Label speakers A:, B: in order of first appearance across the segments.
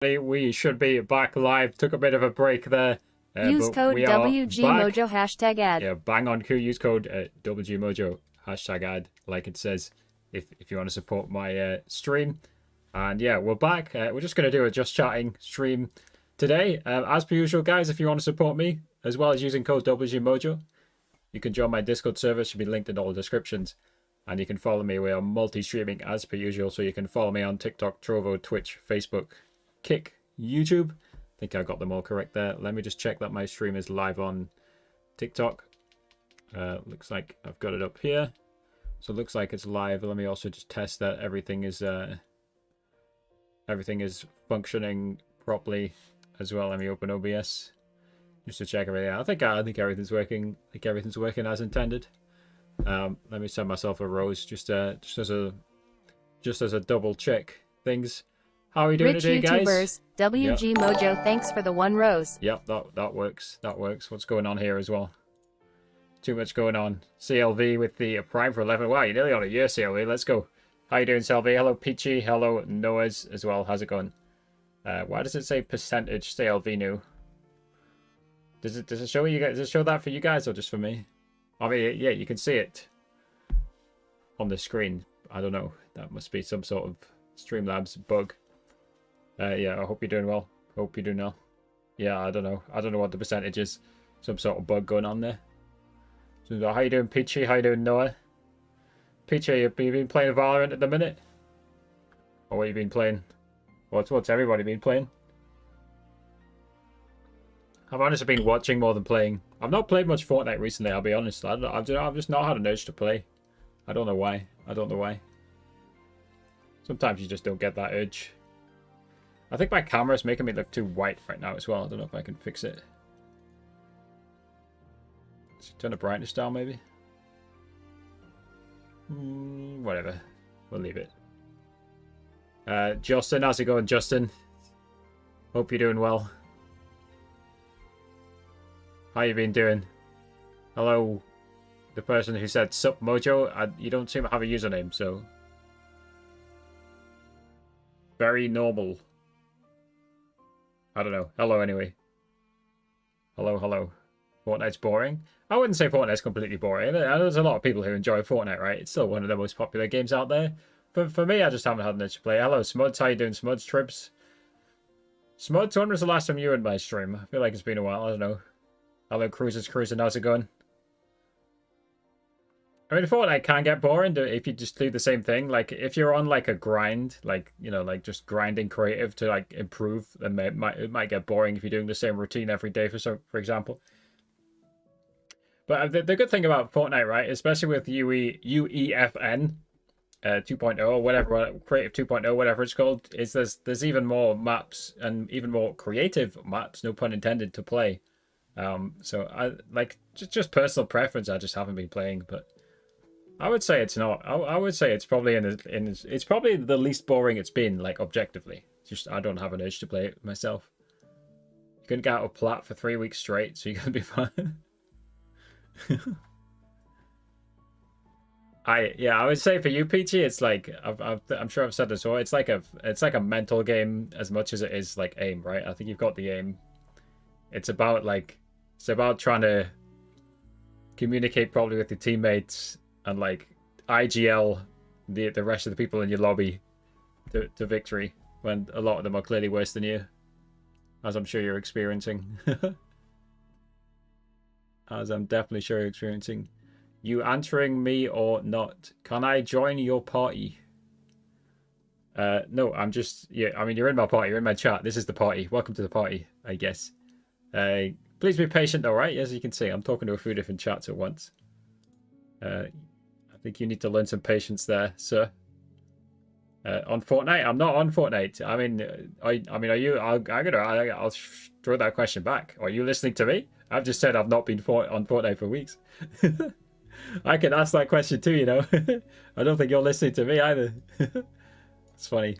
A: We should be back live. Took a bit of a break there.
B: Use
A: But
B: code
A: we are back.
B: WGMojo #ad.
A: Yeah, bang on Q. Use code WGMojo #ad, like it says, if you want to support my stream. And yeah, we're back. We're just going to do a just chatting stream today. As per usual, guys, if you want to support me, as well as using code WGMojo, you can join my Discord server. It should be linked in all the descriptions. And you can follow me. We are multi-streaming as per usual. So you can follow me on TikTok, Trovo, Twitch, Facebook, Kick, YouTube. I think I got them all correct there. Let me just check that my stream is live on TikTok. Looks like I've got it up here. So it looks like it's live. Let me also just test that everything is functioning properly as well. Let me open OBS just to check everything. I think everything's working. I think everything's working as intended. Let me send myself a rose just as a double check things. How are you doing
B: Rich
A: today, guys?
B: YouTubers, WG Mojo, thanks for the 1 rose.
A: Yep, that works. That works. What's going on here as well? Too much going on. CLV with the Prime for 11. Wow, you're nearly on a year, CLV. Let's go. How you doing, CLV? Hello, Peachy. Hello, Noah's as well. How's it going? Why does it say percentage CLV new? Does it show you guys? Does it show that for you guys or just for me? I mean, yeah, you can see it on the screen. I don't know. That must be some sort of Streamlabs bug. Yeah, I hope you're doing well. Hope you're doing well. Yeah, I don't know. I don't know what the percentage is. Some sort of bug going on there. So, how you doing, Peachy? How you doing, Noah? Peachy, you been playing Valorant at the minute? Or what you been playing? What's everybody been playing? I've honestly been watching more than playing. I've not played much Fortnite recently, I'll be honest. I've just not had an urge to play. I don't know why. I don't know why. Sometimes you just don't get that urge. I think my camera's making me look too white right now as well. I don't know if I can fix it. Let's turn the brightness down, maybe. Whatever. We'll leave it. Justin, how's it going, Justin? Hope you're doing well. How you been doing? Hello, the person who said sup Mojo. You don't seem to have a username, so very normal. I don't know. Hello, anyway. Hello. Fortnite's boring. I wouldn't say Fortnite's completely boring. There's a lot of people who enjoy Fortnite, right? It's still one of the most popular games out there. For me, I just haven't had an itch to play. Hello, Smuds. How you doing, Smuds? Trips. Smuds, when was the last time you were in my stream? I feel like it's been a while. I don't know. Hello, Cruisers. How's it going? I mean, Fortnite can get boring if you just do the same thing. Like, if you're on, like, a grind, like, you know, like, just grinding creative to, like, improve, then it might get boring if you're doing the same routine every day, for example. But the good thing about Fortnite, right, especially with UEFN 2.0 or whatever, Creative 2.0, whatever it's called, is there's even more maps and even more creative maps, no pun intended, to play. So I like just personal preference. I just haven't been playing, but I would say it's not. I would say it's probably it's probably the least boring it's been, like, objectively. Just I don't have an urge to play it myself. You couldn't get out of plat for 3 weeks straight, so you're gonna be fine. I would say for you, Peachy, it's like I'm sure I've said this before. It's like a mental game as much as it is like aim, right? I think you've got the aim. It's about trying to communicate properly with your teammates and like IGL the rest of the people in your lobby to victory when a lot of them are clearly worse than you, as I'm sure you're experiencing. As I'm definitely sure you're experiencing. You answering me or not? Can I join your party? No, I'm just... Yeah, I mean, you're in my party. You're in my chat. This is the party. Welcome to the party, I guess. Please be patient, though, right? As you can see, I'm talking to a few different chats at once. I think you need to learn some patience there, sir. On Fortnite? I'm not on Fortnite. I mean, are you... I'll throw that question back. Are you listening to me? I've just said I've not been on Fortnite for weeks. I can ask that question too, you know. I don't think you're listening to me either. It's funny.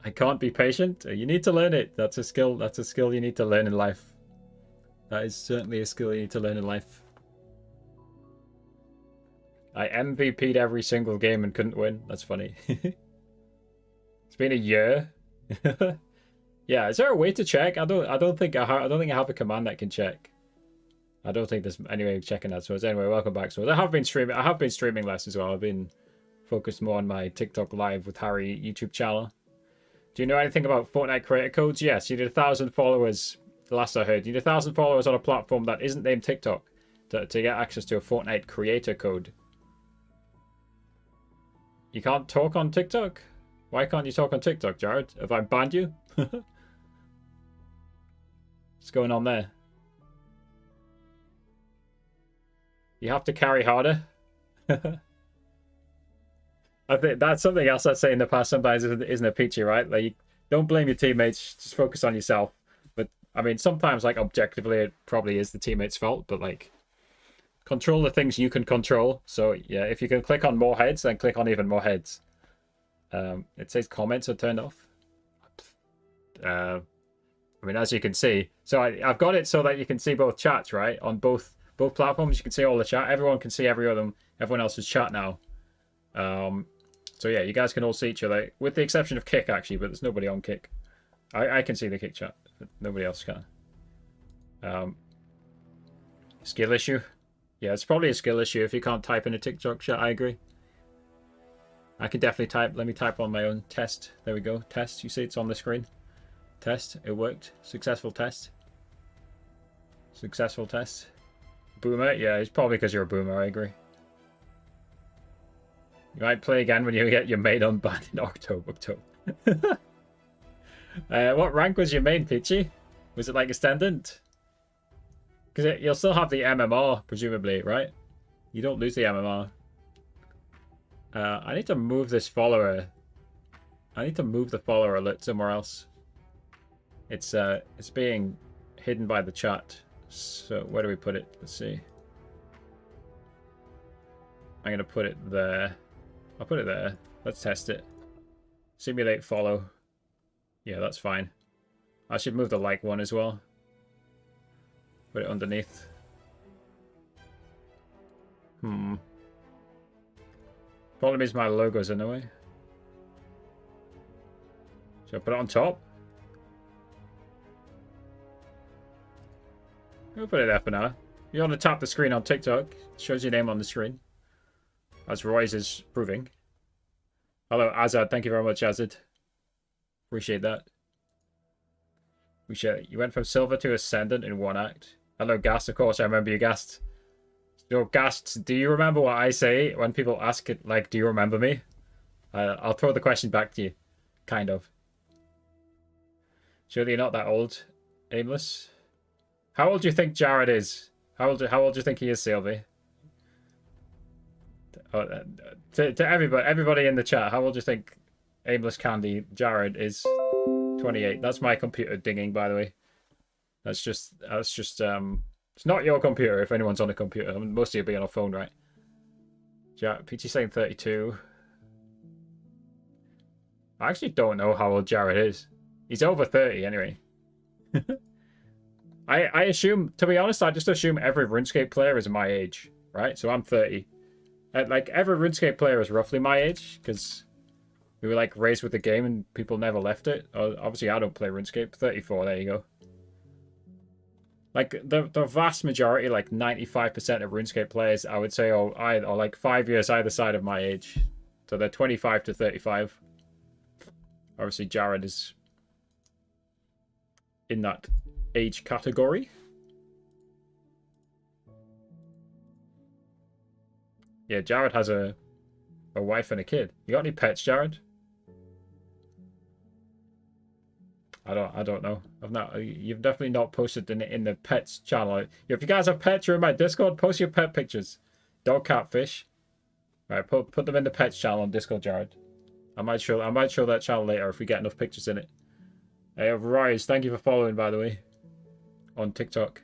A: I can't be patient. You need to learn it. That's a skill. That's a skill you need to learn in life. That is certainly a skill you need to learn in life. I MVP'd every single game and couldn't win. That's funny. It's been a year. Yeah, is there a way to check? I don't think I have a command that can check. I don't think there's any way of checking that. So anyway, welcome back. So I have been streaming less as well. I've been focused more on my TikTok live with Harry YouTube channel. Do you know anything about Fortnite creator codes? Yes, you need 1,000 followers. The last I heard, you need 1,000 followers on a platform that isn't named TikTok to get access to a Fortnite creator code. You can't talk on TikTok? Why can't you talk on TikTok, Jared? Have I banned you? What's going on there? You have to carry harder. I think that's something else I say in the past sometimes, isn't it, Peachy, right? Like, don't blame your teammates, just focus on yourself. But, I mean, sometimes, like, objectively, it probably is the teammate's fault, but, like, control the things you can control. So, yeah, if you can click on more heads, then click on even more heads. It says comments are turned off. I mean, as you can see, so I've got it so that you can see both chats, right? On both platforms, you can see all the chat. Everyone can see everyone else's chat now. So yeah, you guys can all see each other, with the exception of Kick, actually, but there's nobody on Kick. I can see the Kick chat, but nobody else can. Skill issue? Yeah, it's probably a skill issue if you can't type in a TikTok chat, I agree. I can definitely type, let me type on my own test. There we go, test, you see it's on the screen. Test, it worked. Successful test. Successful test. Boomer? Yeah, it's probably because you're a boomer, I agree. You might play again when you get your main unbanned in October. What rank was your main, Peachy? Was it like Ascendant? Because you'll still have the MMR, presumably, right? You don't lose the MMR. I need to move this follower. I need to move the follower alert somewhere else. It's being hidden by the chat. So where do we put it? Let's see. I'm gonna put it there. I'll put it there. Let's test it. Simulate follow. Yeah, that's fine. I should move the like one as well. Put it underneath. Problem is my logo's in the way. Should I put it on top? We'll put it there for now. You want to tap the screen on TikTok. It shows your name on the screen. As Royce is proving. Hello, Azad. Thank you very much, Azad. Appreciate that. Appreciate it. You went from silver to ascendant in one act. Hello, Gast. Of course, I remember you, Gast. So, Gast, do you remember what I say when people ask it, like, do you remember me? I'll throw the question back to you. Kind of. Surely you're not that old, Aimless. How old do you think Jared is? How old do you think he is, Sylvie? To everybody in the chat, how old do you think Aimless Candy Jared is? 28. That's my computer dinging, by the way. That's just it's not your computer if anyone's on a computer. I mean, most of you be on a phone, right? Peachy's saying 32. I actually don't know how old Jared is. He's over 30 anyway. I assume, to be honest, I just assume every RuneScape player is my age, right? So I'm 30. Like, every RuneScape player is roughly my age, because we were, like, raised with the game and people never left it. Obviously, I don't play RuneScape. 34, there you go. Like, the vast majority, like, 95% of RuneScape players, I would say, are like 5 years either side of my age. So they're 25 to 35. Obviously, Jared is in that age category. Yeah, Jared has a wife and a kid. You got any pets, Jared? I don't know. You've definitely not posted in the pets channel. If you guys have pets, you're in my Discord, post your pet pictures. Dog, cat, fish. Right, put them in the pets channel on Discord, Jared. I might show that channel later if we get enough pictures in it. Hey, Rise, thank you for following, by the way, on TikTok.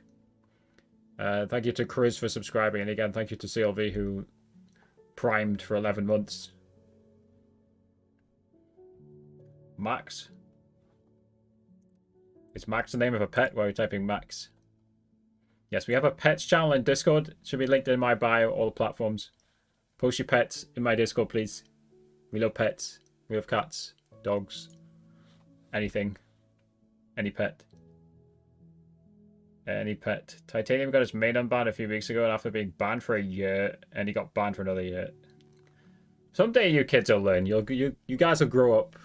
A: Thank you to Chris for subscribing, and again, thank you to CLV who primed for 11 months. Max. Is Max the name of a pet? Why are you typing Max? Yes, we have a pets channel in Discord. It should be linked in my bio, all the platforms. Post your pets in my Discord, please. We love pets. We love cats, dogs, anything, any pet. Any pet. Titanium got his main unbanned a few weeks ago after being banned for a year, and he got banned for another year. Someday you kids will learn. You guys will grow up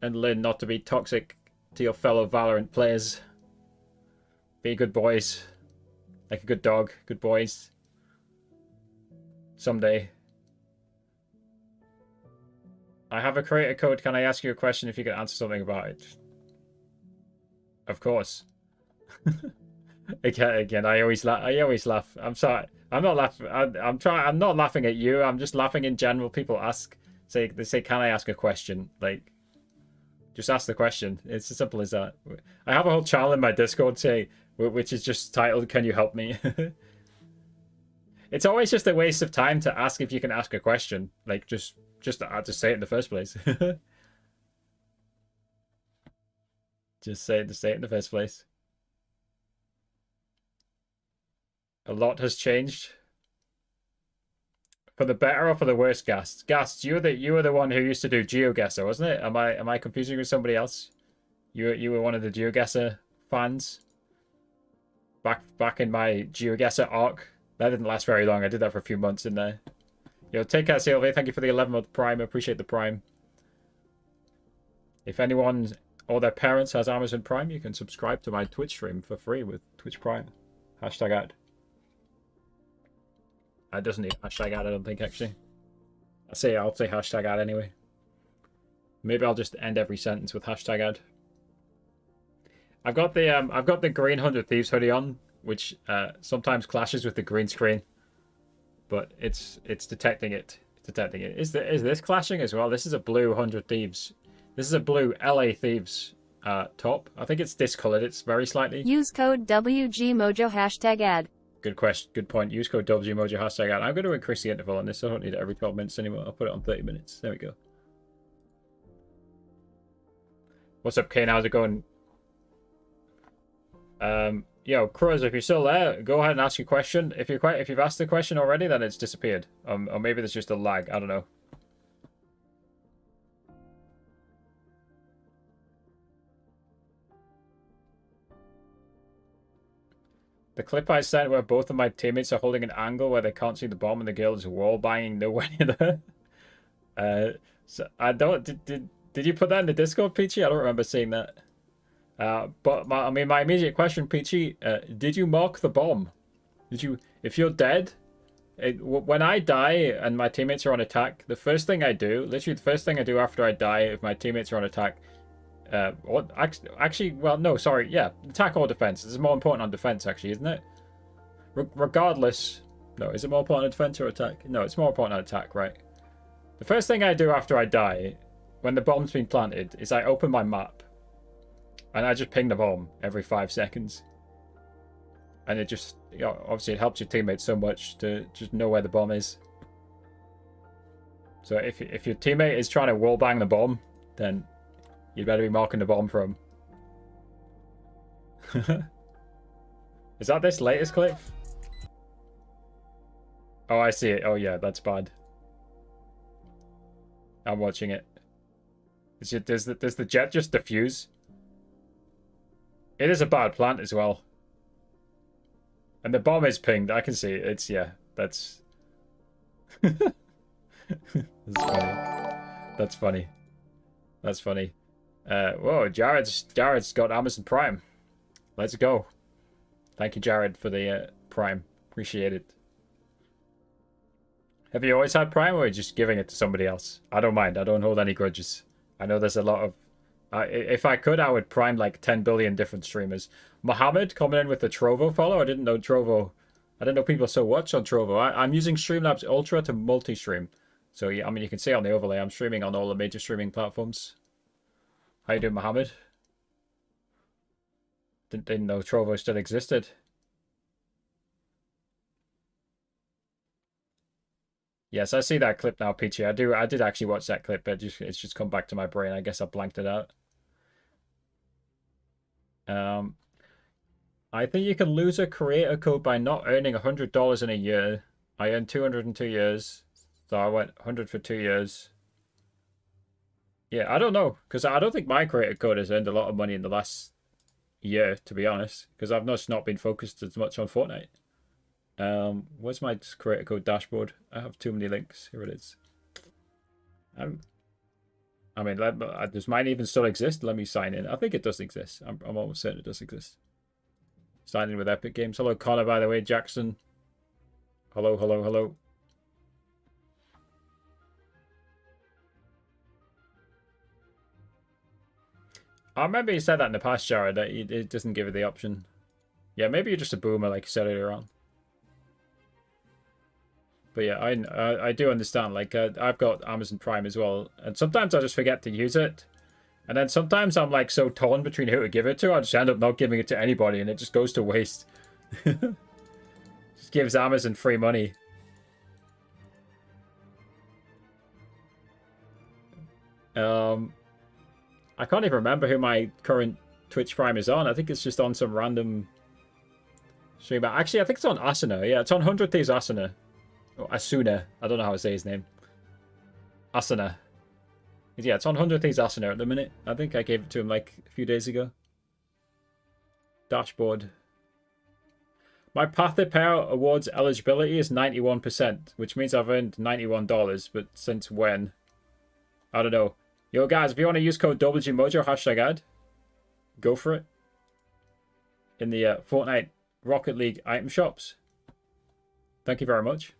A: and learn not to be toxic to your fellow Valorant players. Be good boys. Like a good dog. Good boys. Someday. I have a creator code. Can I ask you a question if you can answer something about it? Of course. Again, I always laugh. I'm sorry. I'm not laughing. I'm not laughing at you. I'm just laughing in general. People they say, "Can I ask a question?" Like, just ask the question. It's as simple as that. I have a whole channel in my Discord which is just titled, "Can you help me?" It's always just a waste of time to ask if you can ask a question. Like, just say it in the first place. Just say it in the first place. A lot has changed. For the better or for the worse, Gast? Gast, you were the one who used to do GeoGuessr, wasn't it? Am I confusing with somebody else? You were one of the GeoGuessr fans. Back in my GeoGuessr arc. That didn't last very long. I did that for a few months in there. Yo, take care, Sylvie. Thank you for the 11th Prime. I appreciate the Prime. If anyone or their parents has Amazon Prime, you can subscribe to my Twitch stream for free with Twitch Prime. Hashtag ad. It doesn't need hashtag ad, I don't think, actually. I'll say hashtag ad anyway. Maybe I'll just end every sentence with hashtag ad. I've got the green 100 Thieves hoodie on, which sometimes clashes with the green screen, but it's detecting it. It's detecting it. Is this clashing as well? This is a blue 100 Thieves. This is a blue LA Thieves top. I think it's discolored. It's very slightly.
B: Use code WGMojo hashtag ad.
A: Good question. Good point. Use code WGMojo hashtag ad. I'm going to increase the interval on this. I don't need it every 12 minutes anymore. I'll put it on 30 minutes. There we go. What's up, Kane? How's it going? Yo, Cruz, if you're still there, go ahead and ask your question. If you've asked the question already, then it's disappeared. Or maybe there's just a lag. I don't know. The clip I sent where both of my teammates are holding an angle where they can't see the bomb and the girl is wall banging nowhere near there. So I don't. Did you put that in the Discord, Peachy? I don't remember seeing that. But my immediate question, Peachy, did you mark the bomb? Did you? If you're dead, when I die and my teammates are on attack, the first thing I do, literally the first thing I do after I die, if my teammates are on attack. Actually, well, no, sorry, yeah, attack or defense. This is more important on defense, actually, isn't it? Regardless, no, is it more important on defense or attack? No, it's more important on attack, right? The first thing I do after I die, when the bomb's been planted, is I open my map, and I just ping the bomb every 5 seconds. And it just, you know, obviously it helps your teammates so much to just know where the bomb is. So if your teammate is trying to wall bang the bomb, then you'd better be marking the bomb for him. Is that this latest clip? Oh, I see it. Oh, yeah, that's bad. I'm watching it. Does the jet just diffuse? It is a bad plant as well. And the bomb is pinged. I can see it. It's, yeah, that's... That's funny. That's funny. That's funny. Whoa, Jared's got Amazon Prime. Let's go. Thank you, Jared, for the Prime. Appreciate it. Have you always had Prime, or are you just giving it to somebody else? I don't mind. I don't hold any grudges. I know there's a lot of... if I could, I would Prime like 10 billion different streamers. Mohammed coming in with the Trovo follow. I didn't know Trovo... I didn't know people so watch on Trovo. I'm using Streamlabs Ultra to multi-stream. So, yeah, I mean, you can see on the overlay, I'm streaming on all the major streaming platforms. How you doing, Mohammed? Didn't know Trovo still existed. Yes, I see that clip now, Peachy. I did actually watch that clip, but it's just come back to my brain. I guess I blanked it out. I think you can lose a creator code by not earning $100 in a year. I earned 200 in 2 years, so I went 100 for 2 years. Yeah, I don't know, because I don't think my creator code has earned a lot of money in the last year, to be honest, because I've not been focused as much on Fortnite. Where's my creator code dashboard? I have too many links. Here it is. I mean, does mine even still exist? Let me sign in. I think it does exist. I'm almost certain it does exist. Sign in with Epic Games. Hello, Connor, by the way. Jackson. Hello, hello, hello. I remember you said that in the past, Jared, that it doesn't give you the option. Yeah, maybe you're just a boomer, like you said earlier on. But yeah, I do understand. Like, I've got Amazon Prime as well, and sometimes I just forget to use it. And then sometimes I'm like so torn between who to give it to, I just end up not giving it to anybody, and it just goes to waste. Just gives Amazon free money. I can't even remember who my current Twitch Prime is on. I think it's just on some random streamer. Actually, I think it's on Asuna. Yeah, it's on 100 Thieves Asuna. Or Asuna. I don't know how to say his name. Asuna. Yeah, it's on 100 Thieves Asuna at the minute. I think I gave it to him like a few days ago. Dashboard. My Pather Payout Awards eligibility is 91%, which means I've earned $91, but since when? I don't know. Yo, guys, if you want to use code WGMojo, #ad, go for it. In the Fortnite Rocket League item shops. Thank you very much.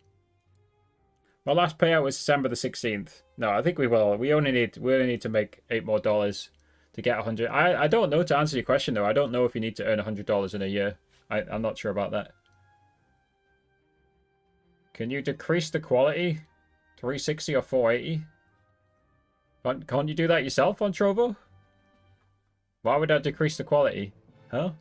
A: My last payout was December the 16th. No, I think we will. We only need to make $8 more to get 100. I don't know, to answer your question though. I don't know if you need to earn $100 in a year. I'm not sure about that. Can you decrease the quality? 360 or 480? Can't you do that yourself on Trovo? Why would I decrease the quality? Huh?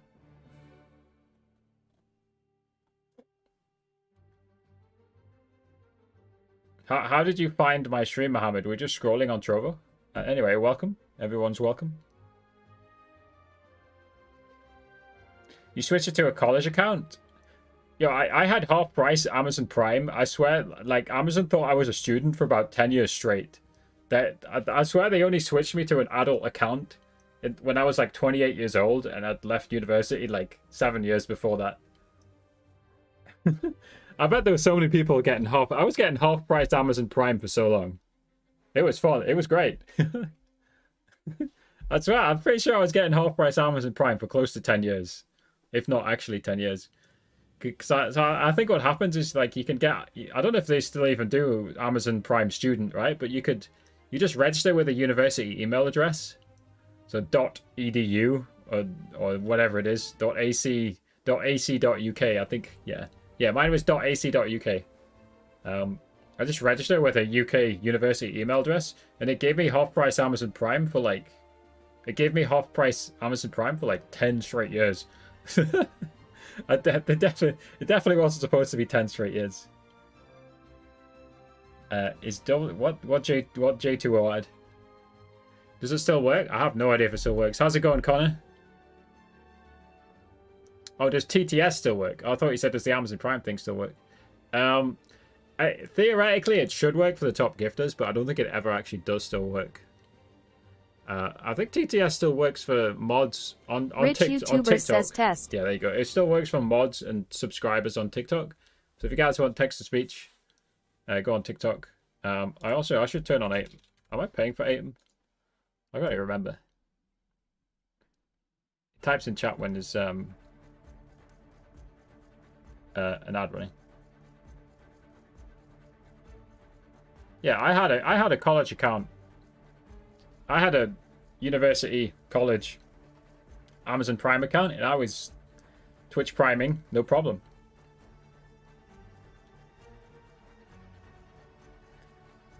A: How did you find my stream, Mohammed? We're just scrolling on Trovo. Anyway, welcome. Everyone's welcome. You switched it to a college account? Yo, I had half price Amazon Prime. I swear, like, Amazon thought I was a student for about 10 years straight. I swear they only switched me to an adult account when I was like 28 years old, and I'd left university like 7 years before that. I bet there were so many people getting I was getting half price Amazon Prime for so long. It was fun. It was great. I swear, I'm pretty sure I was getting half price Amazon Prime for close to 10 years. If not actually 10 years. So I think what happens is, like, you can get... I don't know if they still even do Amazon Prime Student, right? But you just register with a university email address. So .edu or whatever it is. .ac.uk, I think. Yeah. Yeah, mine was .ac.uk. I just registered with a UK university email address, and it gave me half-price Amazon Prime for like... It gave me half-price Amazon Prime for like 10 straight years. It definitely wasn't supposed to be 10 straight years. What J2O add? Does it still work? I have no idea if it still works. How's it going, Connor? Oh, does TTS still work? I thought you said does the Amazon Prime thing still work? Theoretically, it should work for the top gifters, but I don't think it ever actually does still work. I think TTS still works for mods on TikTok.
B: Says test.
A: Yeah, there you go. It still works for mods and subscribers on TikTok. So if you guys want text-to-speech, go on TikTok. I should turn on AIM. Am I paying for AIM? I can't even remember. It types in chat when there's an ad running. Yeah, I had a college account. I had a university college Amazon Prime account, and I was Twitch priming, no problem.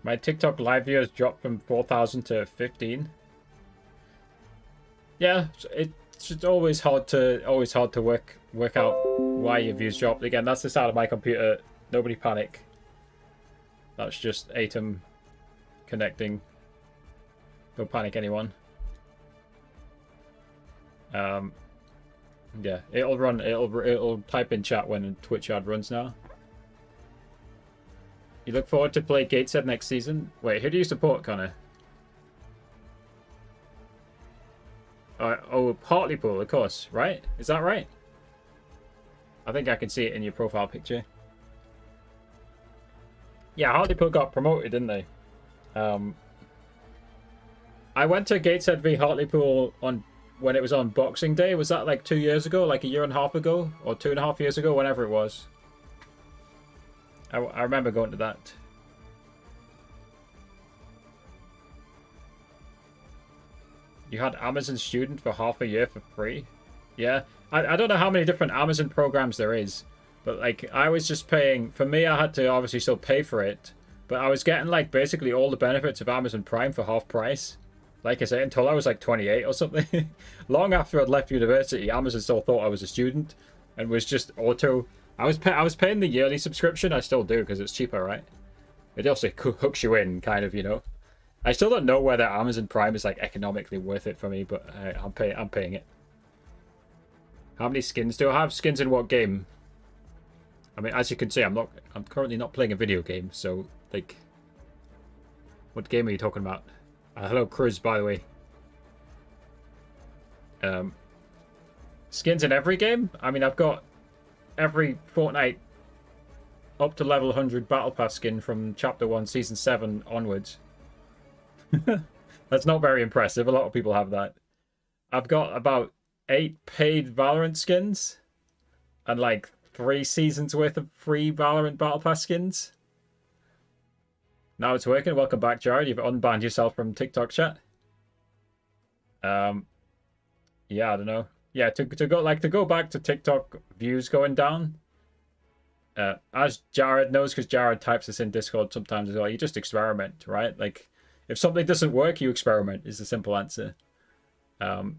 A: My TikTok live viewers dropped from 4,000 to 15. Yeah, it's always hard to work out why your views dropped. Again, that's the side of my computer. Nobody panic. That's just Atom connecting. Don't panic, anyone. Yeah, it'll type in chat when Twitch ad runs now. You look forward to play Gateshead next season? Wait, who do you support, Connor? Oh, Hartlepool, of course, right? Is that right? I think I can see it in your profile picture. Yeah, Hartlepool got promoted, didn't they? I went to Gateshead v Hartlepool when it was on Boxing Day. Was that like 2 years ago, like a year and a half ago, or 2.5 years ago, whenever it was? I remember going to that. You had Amazon Student for half a year for free? Yeah. I don't know how many different Amazon programs there is, but like I was just paying. For me, I had to obviously still pay for it, but I was getting like basically all the benefits of Amazon Prime for half price. Like I say, until I was like 28 or something. Long after I'd left university, Amazon still thought I was a student and was just auto. I was paying the yearly subscription. I still do because it's cheaper, right? It also hooks you in, kind of, you know. I still don't know whether Amazon Prime is like economically worth it for me, but I'm paying it. How many skins do I have? Skins in what game? I mean, as you can see, I'm currently not playing a video game, so like, what game are you talking about? Hello, Cruz, by the way. Skins in every game? I mean, I've got every Fortnite up to level 100 Battle Pass skin from Chapter 1, Season 7 onwards. That's not very impressive. A lot of people have that. I've got about 8 paid Valorant skins and like 3 seasons worth of free Valorant Battle Pass skins. Now it's working. Welcome back, Jared. You've unbanned yourself from TikTok chat. Yeah, I don't know. Yeah, to go back to TikTok views going down. As Jared knows, because Jared types this in Discord sometimes as well. You just experiment, right? Like, if something doesn't work, you experiment. Is the simple answer. And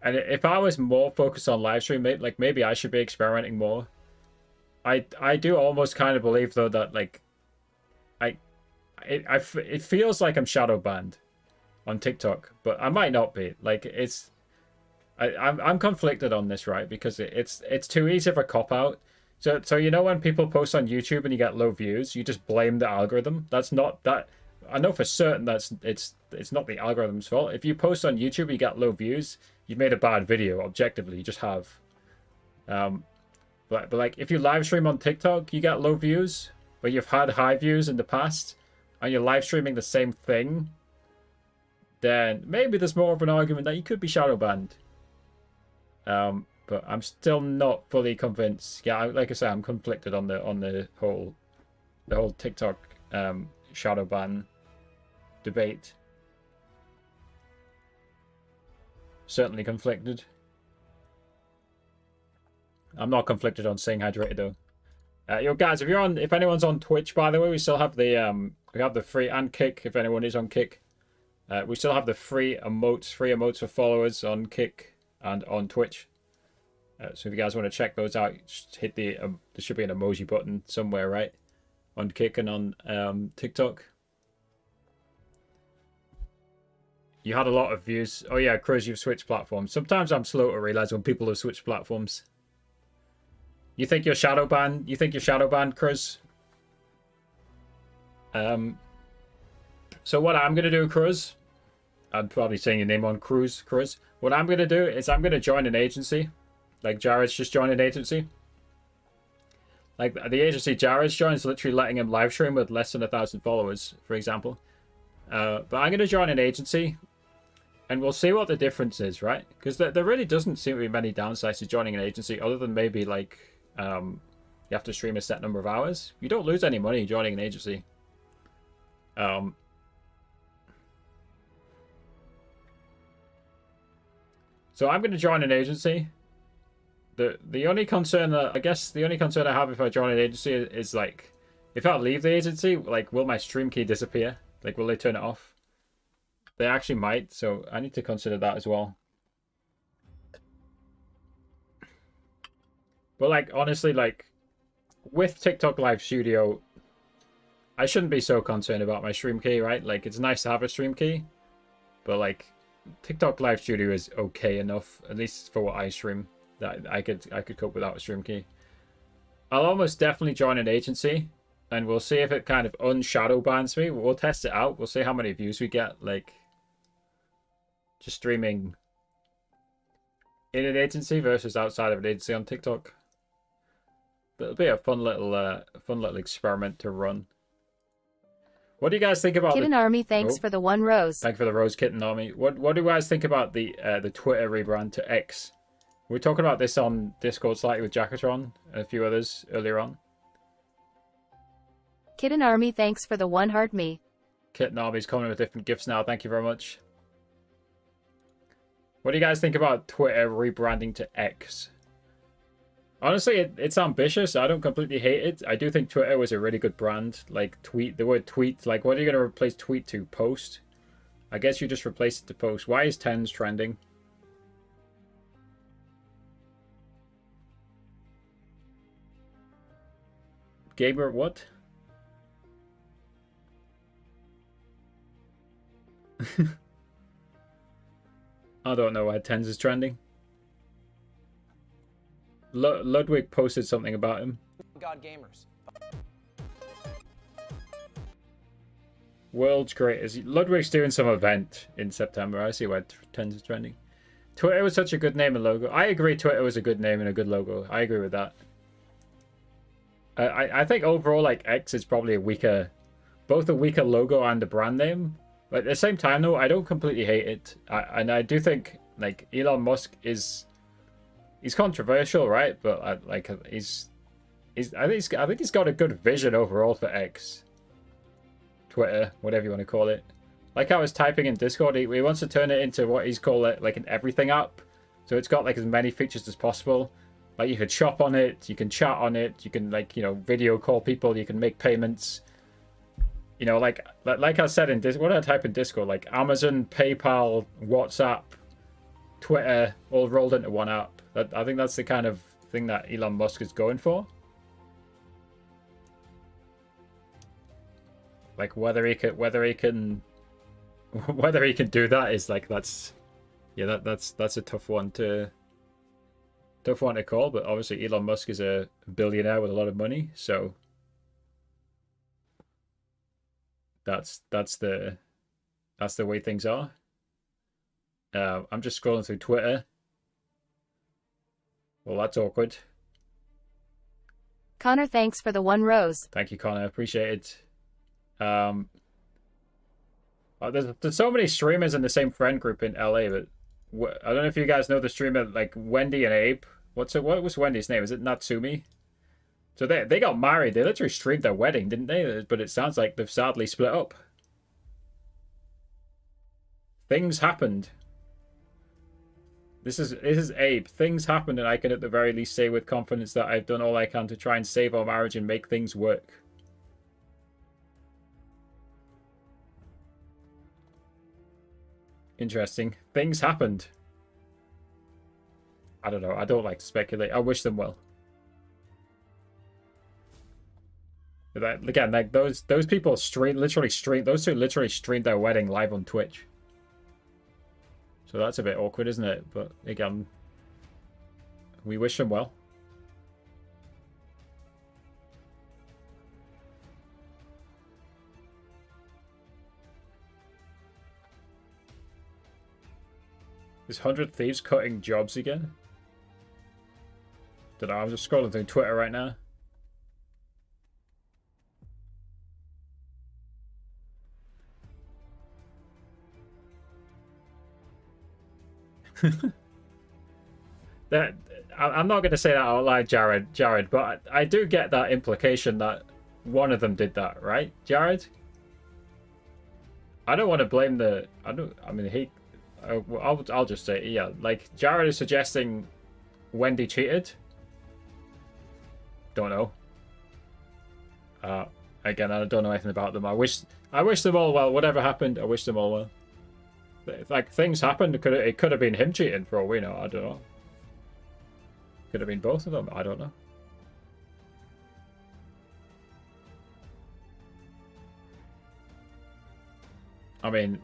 A: if I was more focused on live stream, like maybe I should be experimenting more. I do almost kind of believe though that like, it feels like I'm shadow banned on TikTok, but I might not be. Like I'm conflicted on this, right? Because it's too easy of a cop out. So you know when people post on YouTube and you get low views, you just blame the algorithm. That's not that. I know for certain it's not the algorithm's fault. If you post on YouTube, you get low views. You've made a bad video. Objectively, you just have. But like if you live stream on TikTok, you get low views, but you've had high views in the past, and you're live streaming the same thing. Then maybe there's more of an argument that you could be shadow banned. But I'm still not fully convinced. Yeah, like I say, I'm conflicted on the whole TikTok shadow ban debate. Certainly conflicted. I'm not conflicted on staying hydrated though. Yo guys, if anyone's on Twitch, by the way, we still have the free, and Kick if anyone is on Kick. We still have the free emotes for followers on Kick and on Twitch. So if you guys want to check those out, just hit there should be an emoji button somewhere, right? On Kick and on TikTok. You had a lot of views. Oh yeah, Cruz, you've switched platforms. Sometimes I'm slow to realize when people have switched platforms. You think you're shadow banned? You think you're shadow banned, Cruz? So what I'm gonna do, Cruz, I'm probably saying your name on Cruz. What I'm gonna do is I'm gonna join an agency. Like Jared's just joined an agency. Like the agency Jared's joined is literally letting him live stream with less than 1,000 followers, for example. But I'm gonna join an agency, and we'll see what the difference is, right? Because there really doesn't seem to be many downsides to joining an agency, other than maybe like you have to stream a set number of hours. You don't lose any money joining an agency. So I'm going to join an agency. The only concern that I have if I join an agency is like, if I leave the agency, like, will my stream key disappear? Like, will they turn it off? They actually might, so I need to consider that as well. But like, honestly, like, with TikTok Live Studio, I shouldn't be so concerned about my stream key, right? Like, it's nice to have a stream key, but like, TikTok Live Studio is okay enough, at least for what I stream, that I could cope without a stream key. I'll almost definitely join an agency, and we'll see if it kind of unshadow bans me. We'll test it out. We'll see how many views we get, like, just streaming in an agency versus outside of an agency on TikTok. It'll be a fun little experiment to run. What do you guys think about
B: Kitten Army, thanks for the 1 rose.
A: Thank you for the Rose Kitten Army. What do you guys think about the Twitter rebrand to X? We were talking about this on Discord slightly with Jackatron and a few others earlier on.
B: Kitten Army, thanks for the 1 heart me.
A: Kitten Army's coming with different gifts now. Thank you very much. What do you guys think about Twitter rebranding to X? Honestly, it's ambitious. I don't completely hate it. I do think Twitter was a really good brand. Like, the word tweet. Like, what are you going to replace tweet to? Post? I guess you just replace it to post. Why is tens trending? Gamer, what? I don't know why tens is trending. Ludwig posted something about him.
C: God gamers.
A: World's greatest. Ludwig's doing some event in September. I see why tens is trending. Twitter was such a good name and logo. I agree Twitter was a good name and a good logo. I agree with that. I think overall, like, X is probably both a weaker logo and a brand name. But at the same time, though, I don't completely hate it. And I do think, like, Elon Musk he's controversial, right? But I think he's got a good vision overall for X, Twitter, whatever you want to call it. Like I was typing in Discord, he wants to turn it into what he's called like an everything app. So it's got like as many features as possible. Like you could shop on it, you can chat on it, you can like video call people, you can make payments. Like I said in Discord, what did I type in Discord? Like Amazon, PayPal, WhatsApp, Twitter, all rolled into one app. I think that's the kind of thing that Elon Musk is going for. Like whether he can do that is like that's a tough one to call. But obviously Elon Musk is a billionaire with a lot of money, so that's the way things are. I'm just scrolling through Twitter. Well, that's awkward.
B: Connor, thanks for the 1 rose.
A: Thank you, Connor. Appreciate it. There's so many streamers in the same friend group in LA, but I don't know if you guys know the streamer like Wendy and Abe. What was Wendy's name? Is it Natsumi? So they got married. They literally streamed their wedding, didn't they? But it sounds like they've sadly split up. Things happened. This is Abe. Things happened, and I can at the very least say with confidence that I've done all I can to try and save our marriage and make things work. Interesting. Things happened. I don't know. I don't like to speculate. I wish them well. But again, like those people literally streamed their wedding live on Twitch. So that's a bit awkward, isn't it? But again, we wish them well. Is 100 Thieves cutting jobs again? Don't know, I'm just scrolling through Twitter right now. I'm not going to say that out loud, Jared, but I do get that implication that one of them did that, right, Jared? I don't want to blame I'll just say, yeah, like Jared is suggesting Wendy cheated. Don't know. Again, I don't know anything about them. I wish them all well. Whatever happened, I wish them all well. Like things happened. It could have been him cheating for all we know. I don't know. Could have been both of them. I don't know. I mean,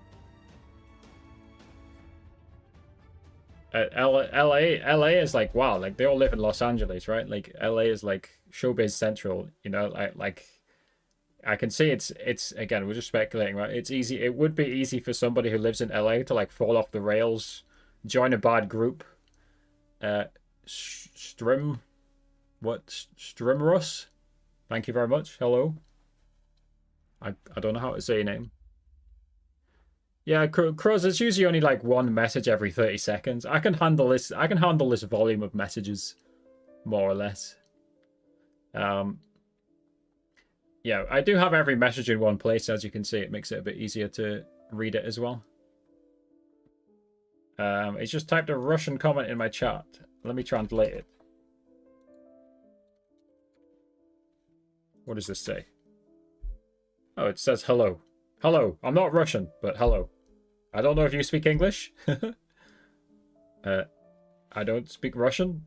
A: LA is like, wow, like they all live in Los Angeles, right? Like LA is like showbiz central, like I can see it's again, we're just speculating, right? It's easy. It would be easy for somebody who lives in LA to like fall off the rails, join a bad group, Strim, what? Strimrus? Thank you very much. Hello. I don't know how to say your name. Yeah, Crows, it's usually only like one message every 30 seconds. I can handle this. I can handle this volume of messages, more or less. Yeah, I do have every message in one place, as you can see. It makes it a bit easier to read it as well. He's just typed a Russian comment in my chat. Let me translate it. What does this say? Oh, it says hello. Hello. I'm not Russian, but hello. I don't know if you speak English. I don't speak Russian.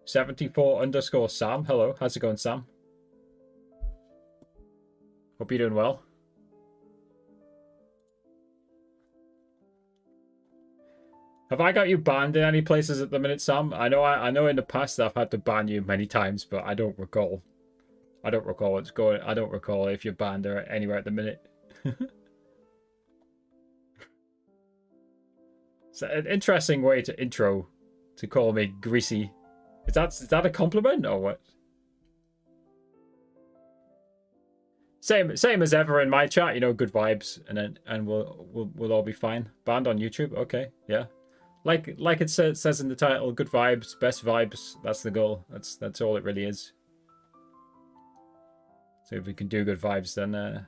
A: 74_Sam. Hello. How's it going, Sam? Hope you're doing well. Have I got you banned in any places at the minute, Sam? I know in the past I've had to ban you many times, but I don't recall. I don't recall what's going. I don't recall if you're banned or anywhere at the minute. It's an interesting way to intro, to call me greasy. Is that a compliment or what? Same as ever in my chat, you know, good vibes, and we'll all be fine. Banned on YouTube, okay, yeah. Like it says in the title, good vibes, best vibes. That's the goal. That's all it really is. So if we can do good vibes, then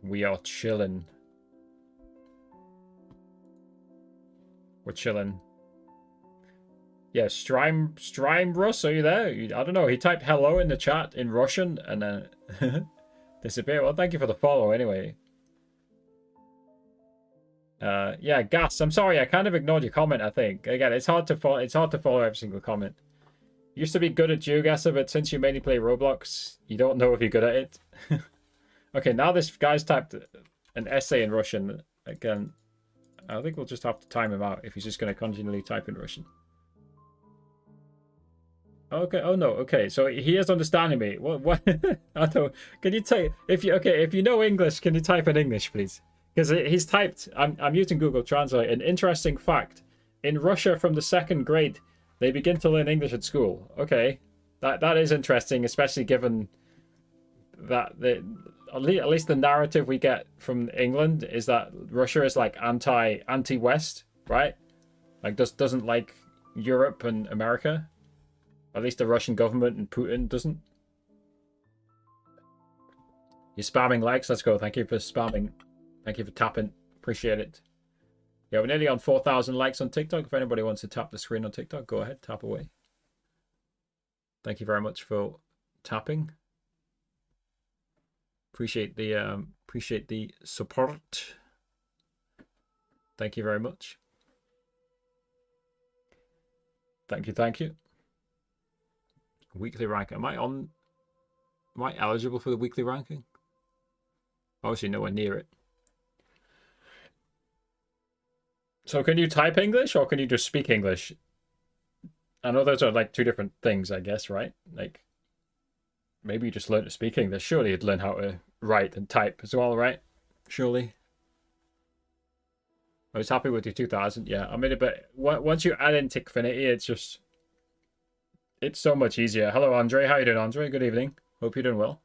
A: we are chilling. We're chilling. Yeah, Strime Russ, are you there? I don't know. He typed hello in the chat in Russian and then disappeared. Well, thank you for the follow anyway. Yeah, Gas. I'm sorry, I kind of ignored your comment. I think again, it's hard to follow. It's hard to follow every single comment. Used to be good at GeoGuessr, but since you mainly play Roblox, you don't know if you're good at it. Okay, now this guy's typed an essay in Russian again. I think we'll just have to time him out if he's just going to continually type in Russian. Okay. Oh no. Okay. So he is understanding me. What? I don't. Can you take if you know English? Can you type in English, please? Because he's typed. I'm using Google Translate. An interesting fact: in Russia, from the 2nd grade, they begin to learn English at school. Okay, that is interesting, especially given that at least the narrative we get from England is that Russia is like anti-West, right? Like doesn't like Europe and America. At least the Russian government and Putin doesn't. You're spamming likes. Let's go. Thank you for spamming. Thank you for tapping. Appreciate it. Yeah, we're nearly on 4,000 likes on TikTok. If anybody wants to tap the screen on TikTok, go ahead, tap away. Thank you very much for tapping. Appreciate the support. Thank you very much. Thank you. Weekly rank. Am I eligible for the weekly ranking? Obviously nowhere near it. So can you type English or can you just speak English? I know those are like two different things, I guess, right? Like maybe you just learn to speak English. Surely you'd learn how to write and type as well, right? Surely. I was happy with your 2000. Yeah, I mean, but once you add in Tickfinity, it's so much easier. Hello, Andre. How you doing, Andre? Good evening. Hope you're doing well.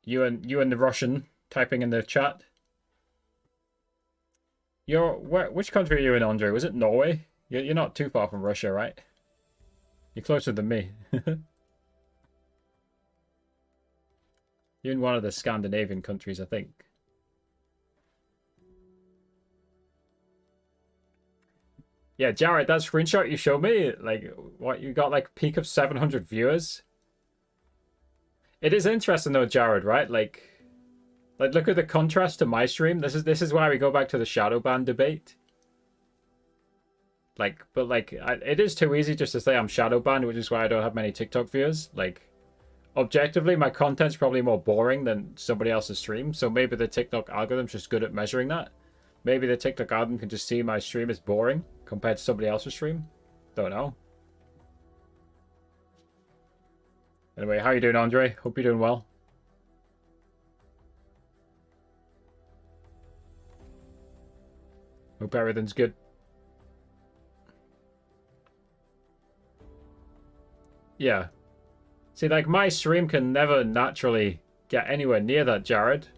A: You and the Russian typing in the chat. Which country are you in, Andre? Was it Norway? You're not too far from Russia, right? You're closer than me. You're in one of the Scandinavian countries, I think. Yeah, Jared, that screenshot you showed me, like, what, you got like peak of 700 viewers? It is interesting though, Jared, right? Like look at the contrast to my stream. This is why we go back to the shadow ban debate. Like, but like, it is too easy just to say I'm shadow banned, which is why I don't have many TikTok viewers. Like, objectively, my content's probably more boring than somebody else's stream. So maybe the TikTok algorithm's just good at measuring that. Maybe the TikTok algorithm can just see my stream as boring compared to somebody else's stream. Don't know. Anyway, how you doing, Andre? Hope you're doing well. Hope everything's good. Yeah. See, like, my stream can never naturally get anywhere near that, Jared.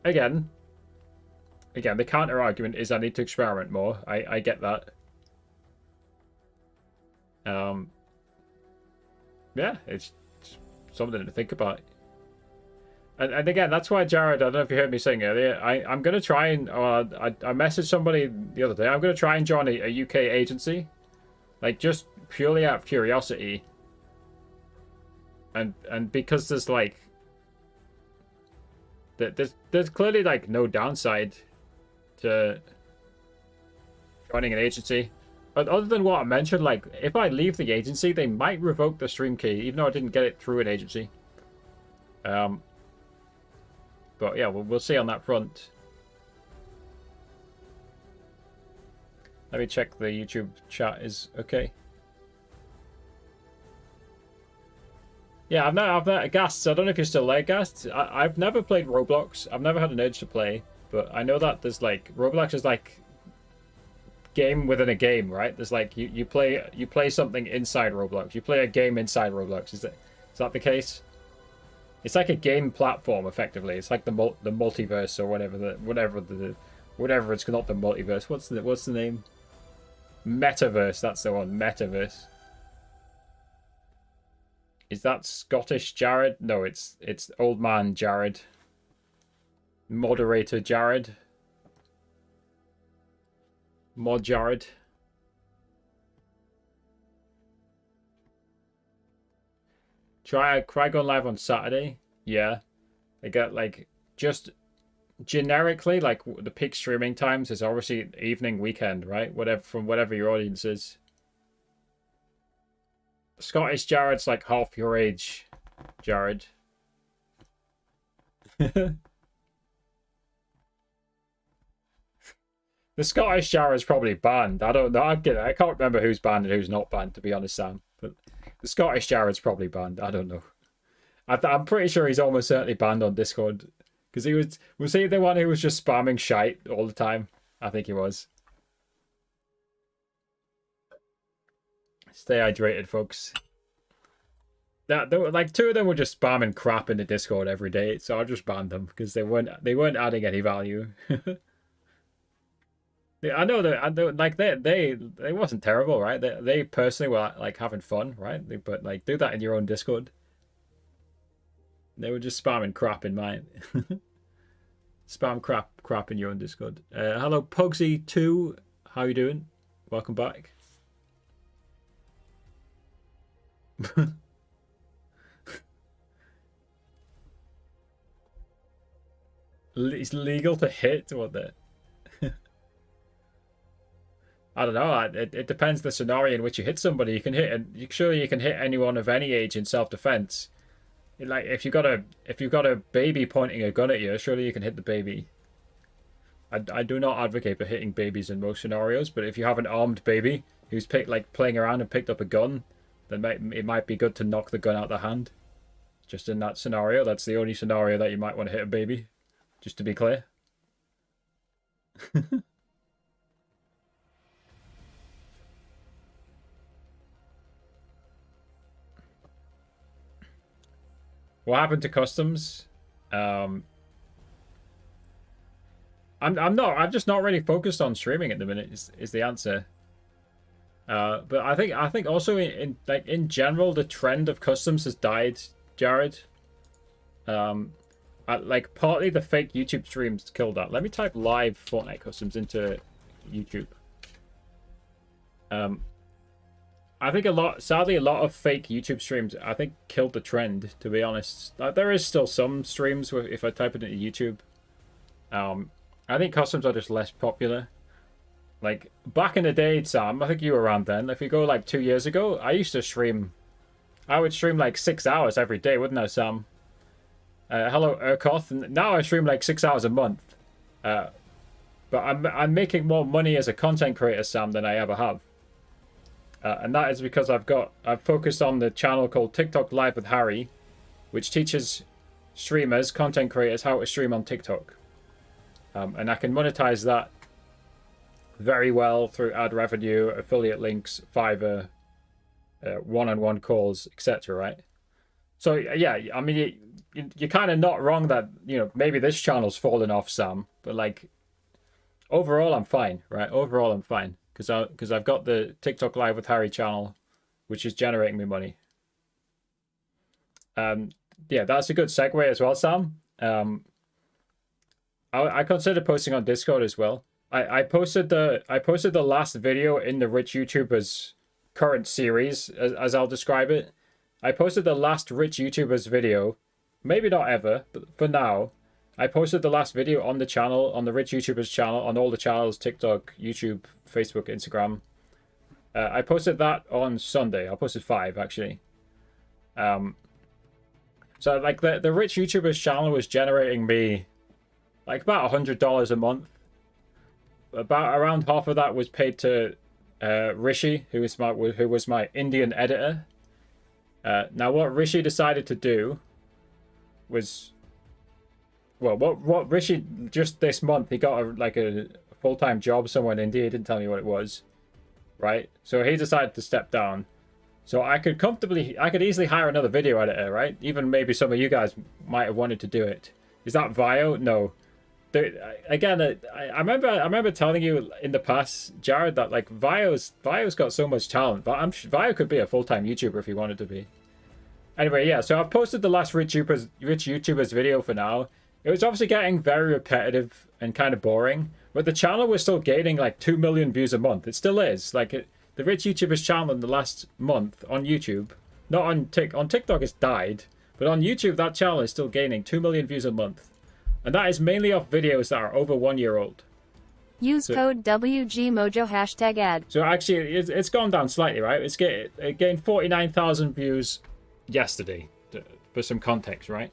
A: Again, the counter argument is I need to experiment more. I get that. Yeah, it's something to think about. And again, that's why, Jared, I don't know if you heard me saying earlier, I'm going to try and... I messaged somebody the other day. I'm going to try and join a UK agency. Like, just purely out of curiosity. And because there's, like... There's clearly, like, no downside to joining an agency. But other than what I mentioned, like, if I leave the agency, they might revoke the stream key, even though I didn't get it through an agency. But yeah, we'll see on that front. Let me check the YouTube chat is okay. Yeah, I've not Ghasts. I don't know if you're still there, Ghasts. I've never played Roblox. I've never had an urge to play, but I know that there's like Roblox is like game within a game, right? There's like you play something inside Roblox. You play a game inside Roblox. Is that the case? It's like a game platform, effectively. It's like the multiverse or whatever it's not the multiverse. What's the name? Metaverse. That's the one. Metaverse. Is that Scottish Jared? No, it's old man Jared. Moderator Jared. Mod Jared. Try going live on Saturday. Yeah. I get like just generically like the peak streaming times is obviously evening, weekend, right? Whatever your audience is. Scottish Jared's like half your age, Jared. The Scottish Jared's probably banned. I don't know. I can't remember who's banned and who's not banned, to be honest, Sam. But the Scottish Jared's probably banned. I don't know. I'm pretty sure he's almost certainly banned on Discord. Because was he the one who was just spamming shite all the time? I think he was. Stay hydrated, folks. Like two of them were just spamming crap in the Discord every day, so I just banned them because they weren't adding any value. I know that like they wasn't terrible, right? They personally were like having fun, right? But like do that in your own Discord. They were just spamming crap in mine. Spam crap in your own Discord. Hello Pugsy2, how you doing? Welcome back. It's legal to hit? What the? I don't know. It depends the scenario in which you hit somebody. You can hit, and surely you can hit anyone of any age in self-defense. Like if you've got a baby pointing a gun at you, surely you can hit the baby. I do not advocate for hitting babies in most scenarios, but if you have an armed baby who's playing around and picked up a gun, then it might be good to knock the gun out of the hand. Just in that scenario, that's the only scenario that you might want to hit a baby. Just to be clear. What happened to customs? I'm just not really focused on streaming at the minute. Is the answer. But I think also in general the trend of customs has died, Jared. Like partly the fake YouTube streams killed that. Let me type live Fortnite customs into YouTube. I think sadly a lot of fake YouTube streams I think killed the trend, to be honest. There is still some streams where if I type it into YouTube. I think customs are just less popular. Like back in the day, Sam, I think you were around then. If you go like 2 years ago, I used to stream. I would stream like 6 hours every day, wouldn't I, Sam? Hello, Urkoth. And now I stream like 6 hours a month. But I'm making more money as a content creator, Sam, than I ever have. And that is because I've focused on the channel called TikTok Live with Harry, which teaches streamers, content creators, how to stream on TikTok. And I can monetize that very well through ad revenue, affiliate links, Fiverr, one-on-one calls, etc. Right? So yeah, I mean, you're kind of not wrong that, you know, maybe this channel's fallen off some, but like overall I'm fine, right? Overall I'm fine because I've got the TikTok Live with Harry channel, which is generating me money. Yeah, that's a good segue as well, Sam. I consider posting on Discord as well. I posted the last video in the Rich YouTubers current series, as I'll describe it. I posted the last Rich YouTubers video, maybe not ever, but for now, I posted the last video on the channel, on the Rich YouTubers channel, on all the channels, TikTok, YouTube, Facebook, Instagram. I posted that on Sunday. I posted 5 actually. So like the Rich YouTubers channel was generating me like about $100 a month. About around half of that was paid to Rishi, who was my Indian editor. Now what Rishi decided to do was, well, what Rishi, just this month he got a full-time job somewhere in India. He didn't tell me what it was, right? So he decided to step down. So I could easily hire another video editor, right? Even maybe some of you guys might have wanted to do it. Is that Vio? No. Again, I remember telling you in the past, Jared, that like Vio's got so much talent, but Vio could be a full-time YouTuber if he wanted to be. Anyway, yeah, so I've posted the last Rich YouTubers video for now. It was obviously getting very repetitive and kind of boring, but the channel was still gaining like 2 million views a month. It still is. Like the Rich YouTubers channel in the last month on YouTube, not on TikTok it's died, but on YouTube that channel is still gaining 2 million views a month. And that is mainly off videos that are over 1 year old.
B: Use code WGMojo #ad.
A: So actually, it's gone down slightly, right? It gained 49,000 views yesterday, for some context, right?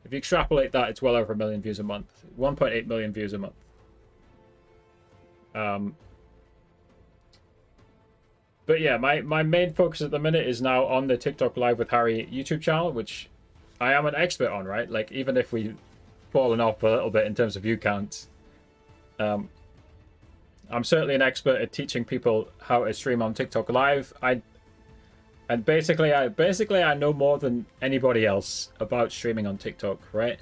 A: If you extrapolate that, it's well over 1 million views a month. 1.8 million views a month. But yeah, my main focus at the minute is now on the TikTok Live with Harry YouTube channel, which I am an expert on, right? Like, even if we've fallen off a little bit in terms of view counts, I'm certainly an expert at teaching people how to stream on TikTok Live. Basically I know more than anybody else about streaming on TikTok, right?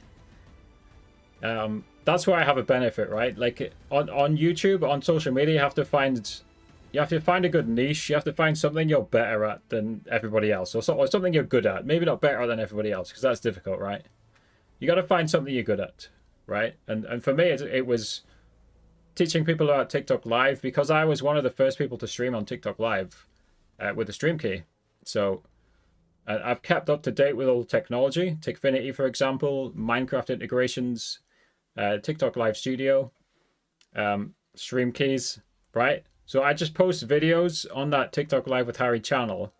A: That's where I have a benefit, right? Like on YouTube, on social media, you have to find a good niche. You have to find something you're better at than everybody else, or something you're good at. Maybe not better than everybody else, because that's difficult, right? You got to find something you're good at, right? And for me, it was teaching people about TikTok Live, because I was one of the first people to stream on TikTok Live with the stream key. So I've kept up to date with all the technology, Tikfinity, for example, Minecraft integrations, TikTok Live Studio, stream keys, right? So I just post videos on that TikTok Live with Harry channel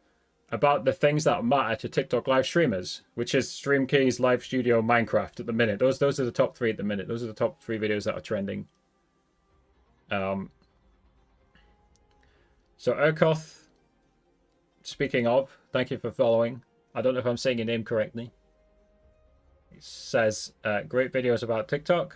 A: about the things that matter to TikTok Live streamers, which is stream keys, Live Studio, Minecraft at the minute. Those are the top 3 at the minute. Those are the top 3 videos that are trending. So Urkoth, speaking of, thank you for following. I don't know if I'm saying your name correctly. It says, great videos about TikTok.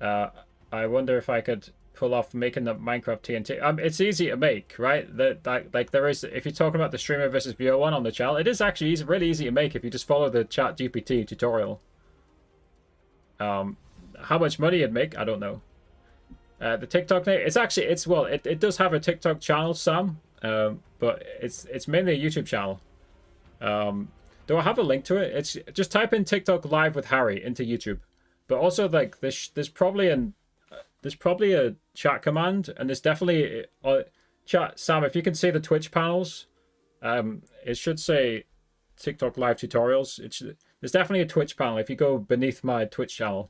A: I wonder if I could pull off making the Minecraft TNT. It's easy to make, right? Like there is, if you're talking about the streamer versus viewer one on the channel, it is actually really easy to make if you just follow the ChatGPT tutorial. How much money you'd make, I don't know. The TikTok name, it does have a TikTok channel, Sam, but it's mainly a YouTube channel. Do I have a link to it? It's just type in TikTok Live with Harry into YouTube. But also, like, there's probably a chat command, and there's definitely chat. Sam, if you can see the Twitch panels, it should say TikTok Live tutorials. There's definitely a Twitch panel if you go beneath my Twitch channel.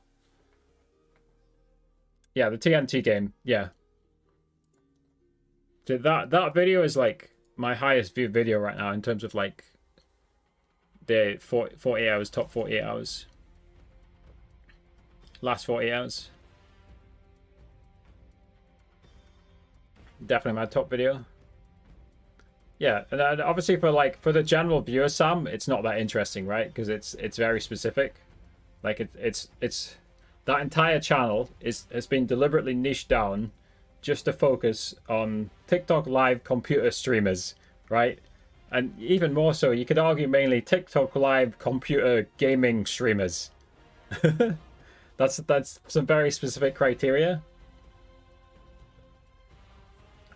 A: Yeah, the TNT game. Yeah. So that video is like my highest viewed video right now in terms of like the 48 hours, top 48 hours. Last 48 hours. Definitely my top video. Yeah, and obviously for the general viewer, Sam, it's not that interesting, right? Because it's very specific. Like it's That entire channel has been deliberately niched down just to focus on TikTok live computer streamers, right? And even more so, you could argue mainly TikTok live computer gaming streamers. That's some very specific criteria.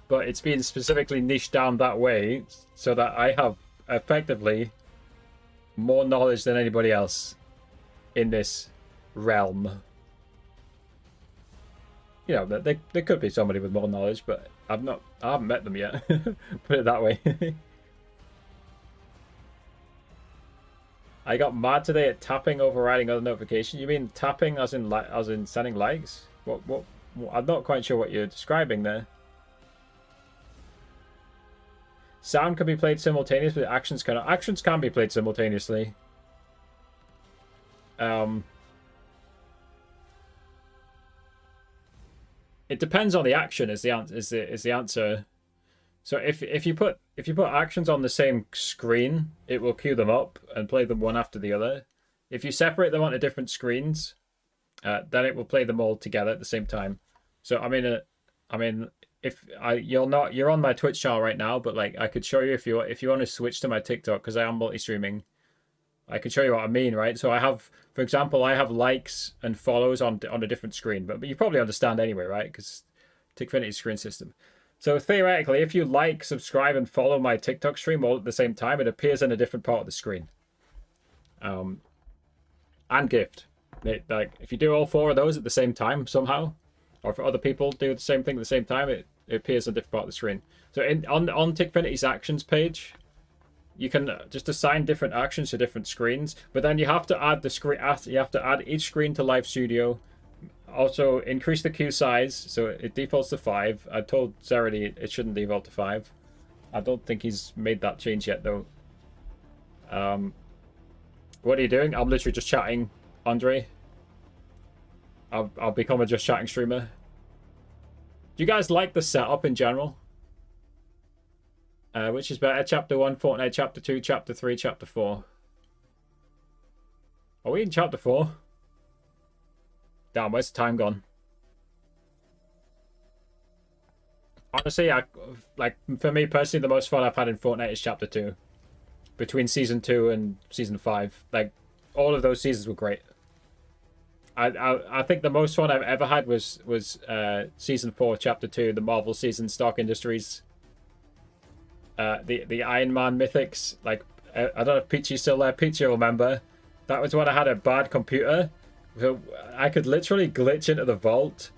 A: But it's been specifically niched down that way so that I have effectively more knowledge than anybody else in this realm. You know, there could be somebody with more knowledge, but I haven't met them yet. Put it that way. I got mad today at tapping overriding other notifications. You mean tapping as in sending likes? What I'm not quite sure what you're describing there. Sound can be played simultaneously, but actions cannot. Actions can be played simultaneously. It depends on the action. Is the answer. So if you put actions on the same screen, it will queue them up and play them one after the other. If you separate them onto different screens, then it will play them all together at the same time. So I mean, you're on my Twitch channel right now, but like I could show you if you want to switch to my TikTok because I am multi-streaming. I can show you what I mean, right? So I have, for example, I have likes and follows on a different screen, but you probably understand anyway, right? Because Tikfinity's screen system. So theoretically, if you like, subscribe, and follow my TikTok stream all at the same time, it appears in a different part of the screen. And gift. Like if you do all 4 of those at the same time somehow, or if other people do the same thing at the same time, it appears in a different part of the screen. So on Tikfinity's actions page, you can just assign different actions to different screens, but then you have to add the screen. You have to add each screen to Live Studio. Also, increase the queue size, so it defaults to 5. I told Zeredy it shouldn't default to 5. I don't think he's made that change yet, though. What are you doing? I'm literally just chatting, Andre. I'll become a just chatting streamer. Do you guys like the setup in general? Which is better? Chapter 1, Fortnite, Chapter 2, Chapter 3, Chapter 4. Are we in Chapter 4? Damn, where's the time gone? Honestly, for me personally, the most fun I've had in Fortnite is Chapter 2. Between Season 2 and Season 5. Like, all of those seasons were great. I think the most fun I've ever had was Season 4, Chapter 2, the Marvel season, Stark Industries. The Iron Man mythics. Like, I don't know if Peachy's still there. Peachy will remember. That was when I had a bad computer. So I could literally glitch into the vault.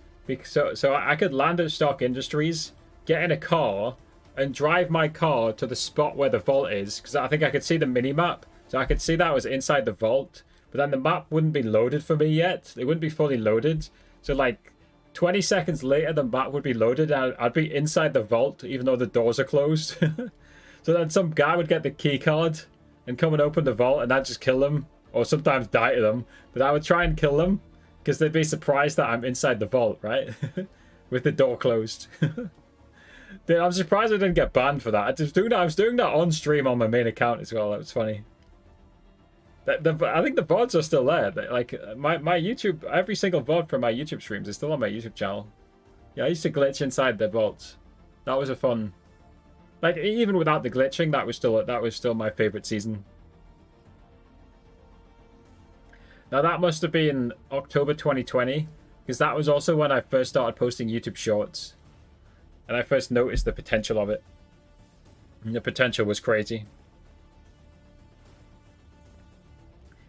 A: So I could land at Stark Industries, get in a car, and drive my car to the spot where the vault is. Because I think I could see the mini-map. So I could see that I was inside the vault. But then the map wouldn't be loaded for me yet. It wouldn't be fully loaded. So like 20 seconds later, the map would be loaded. And I'd be inside the vault, even though the doors are closed. So then some guy would get the key card and come and open the vault, and I'd just kill them. Or sometimes die to them. But I would try and kill them, because they'd be surprised that I'm inside the vault, right? With the door closed. Dude, I'm surprised I didn't get banned for that. I was doing that on stream on my main account as well. That was funny. I think the VODs are still there. Like, my YouTube, every single VOD from my YouTube streams is still on my YouTube channel. Yeah, I used to glitch inside the vaults. That was a fun... Like, even without the glitching, that was still my favorite season. Now, that must have been October 2020, because that was also when I first started posting YouTube Shorts. And I first noticed the potential of it. And the potential was crazy.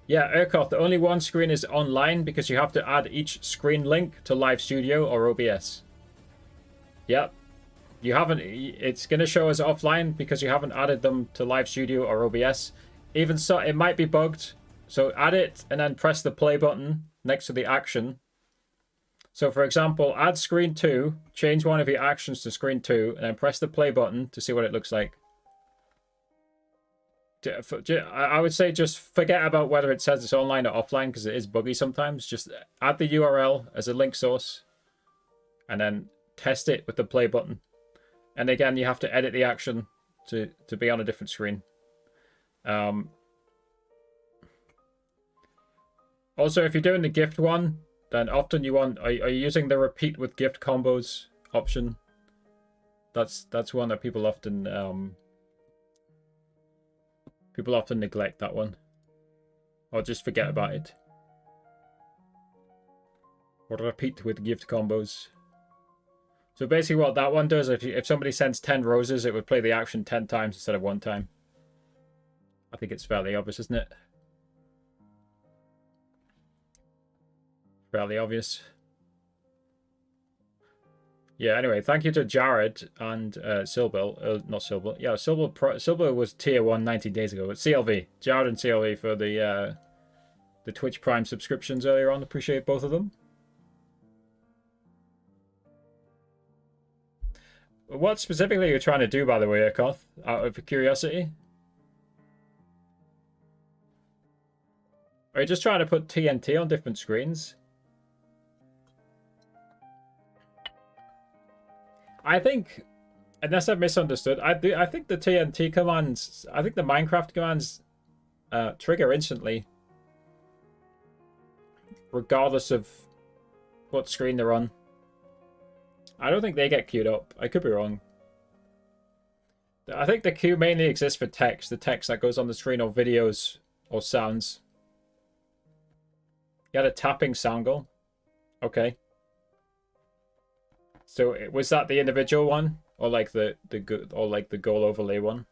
A: Yeah, Urkoth, only one screen is online because you have to add each screen link to Live Studio or OBS. Yep. You haven't... It's going to show as offline because you haven't added them to Live Studio or OBS. Even so, it might be bugged. So add it and then press the play button next to the action. So for example, add screen 2, change one of your actions to screen 2, and then press the play button to see what it looks like. I would say just forget about whether it says it's online or offline, because it is buggy sometimes. Just add the URL as a link source and then test it with the play button. And again, you have to edit the action to be on a different screen. Also, if you're doing the gift one, then often you want, are you using the repeat with gift combos option? That's one that people often neglect, that one, or just forget about it. Or repeat with gift combos. So basically what that one does, if somebody sends 10 roses, it would play the action 10 times instead of 1 time. I think it's fairly obvious, isn't it? Fairly obvious. Yeah, anyway, thank you to Jared and Silbil. Not Silbil. Yeah, Silbil was tier 1 90 days ago. It's CLV. Jared and CLV for the Twitch Prime subscriptions earlier on. Appreciate both of them. What specifically are you trying to do, by the way, Akoth? Out of curiosity? Are you just trying to put TNT on different screens? I think, unless I've misunderstood, I think the TNT commands, I think the Minecraft commands trigger instantly, regardless of what screen they're on. I don't think they get queued up. I could be wrong. I think the queue mainly exists for text, the text that goes on the screen, or videos or sounds. You had a tapping sound goal. Okay. So was that the individual one, or like the goal overlay one?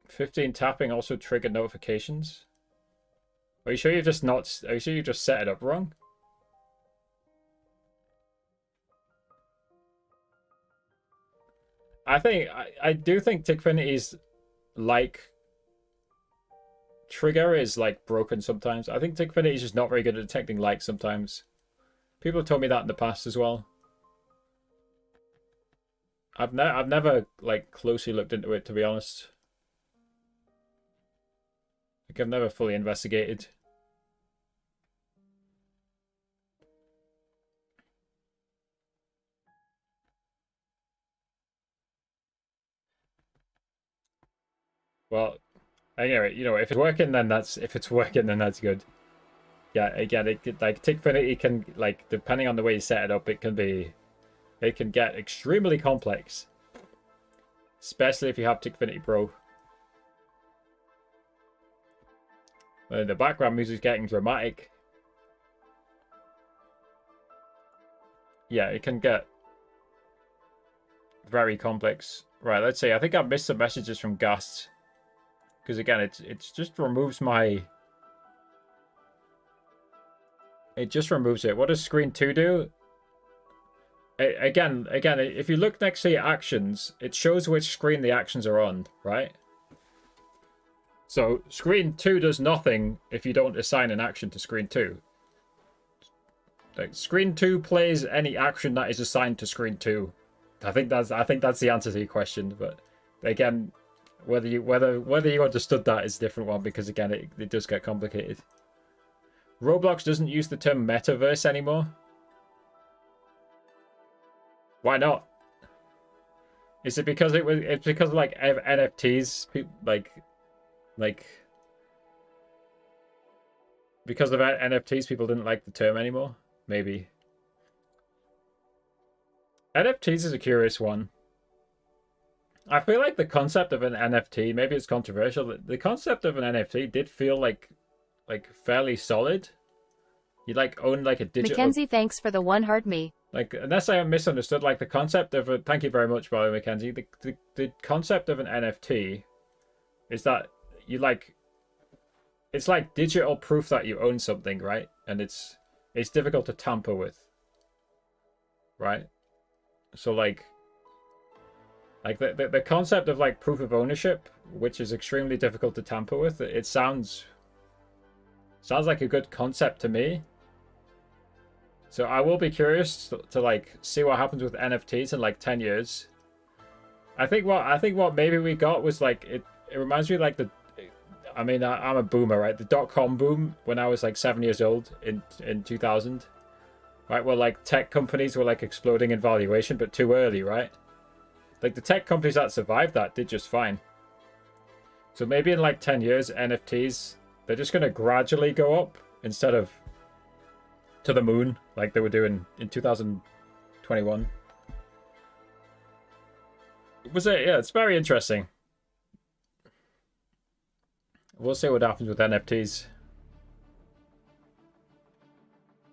A: "15 tapping also triggered notifications." Are you sure you've just not? Are you sure you just set it up wrong? I do think Tickfinity's like trigger is like broken sometimes. I think Tickfinity is just not very good at detecting like sometimes. People have told me that in the past as well. I've never like closely looked into it, to be honest. Like I've never fully investigated. Well, anyway, you know, if it's working, then that's good. Yeah, again, it could, like Tickfinity can, like, depending on the way you set it up, it can get extremely complex, especially if you have Tickfinity Pro. The background music's getting dramatic. Yeah, it can get very complex. Right, let's see. I think I missed some messages from Gast. Because again, it just removes my... It just removes it. What does screen 2 do? Again, if you look next to your actions, it shows which screen the actions are on, right? So screen 2 does nothing if you don't assign an action to screen 2. Like, screen 2 plays any action that is assigned to screen 2. I think that's the answer to your question, but again, whether you understood that is a different one, because again, it does get complicated. Roblox doesn't use the term metaverse anymore. Why not? Is it because it's because of, like, NFTs? Because of NFTs, people didn't like the term anymore? Maybe. NFTs is a curious one. I feel like the concept of an NFT, maybe it's controversial, the concept of an NFT did feel like fairly solid. You like own like a digital...
B: Mackenzie, thanks for the one heart me.
A: Like, unless I misunderstood, like the concept of a... Thank you very much, by the way, Mackenzie. The concept of an NFT is that you like... It's like digital proof that you own something, right? And it's difficult to tamper with. Right? So like the concept of like proof of ownership, which is extremely difficult to tamper with, it sounds like a good concept to me. So I will be curious to like see what happens with NFTs in like 10 years. I think what maybe we got was like it reminds me of like I mean, I'm a boomer, right? The .com boom when I was like 7 years old in 2000. Right, well, like tech companies were like exploding in valuation, but too early, right? Like, the tech companies that survived that did just fine. So maybe in like 10 years, NFTs, they're just going to gradually go up instead of to the moon like they were doing in 2021. Yeah, it's very interesting. We'll see what happens with NFTs.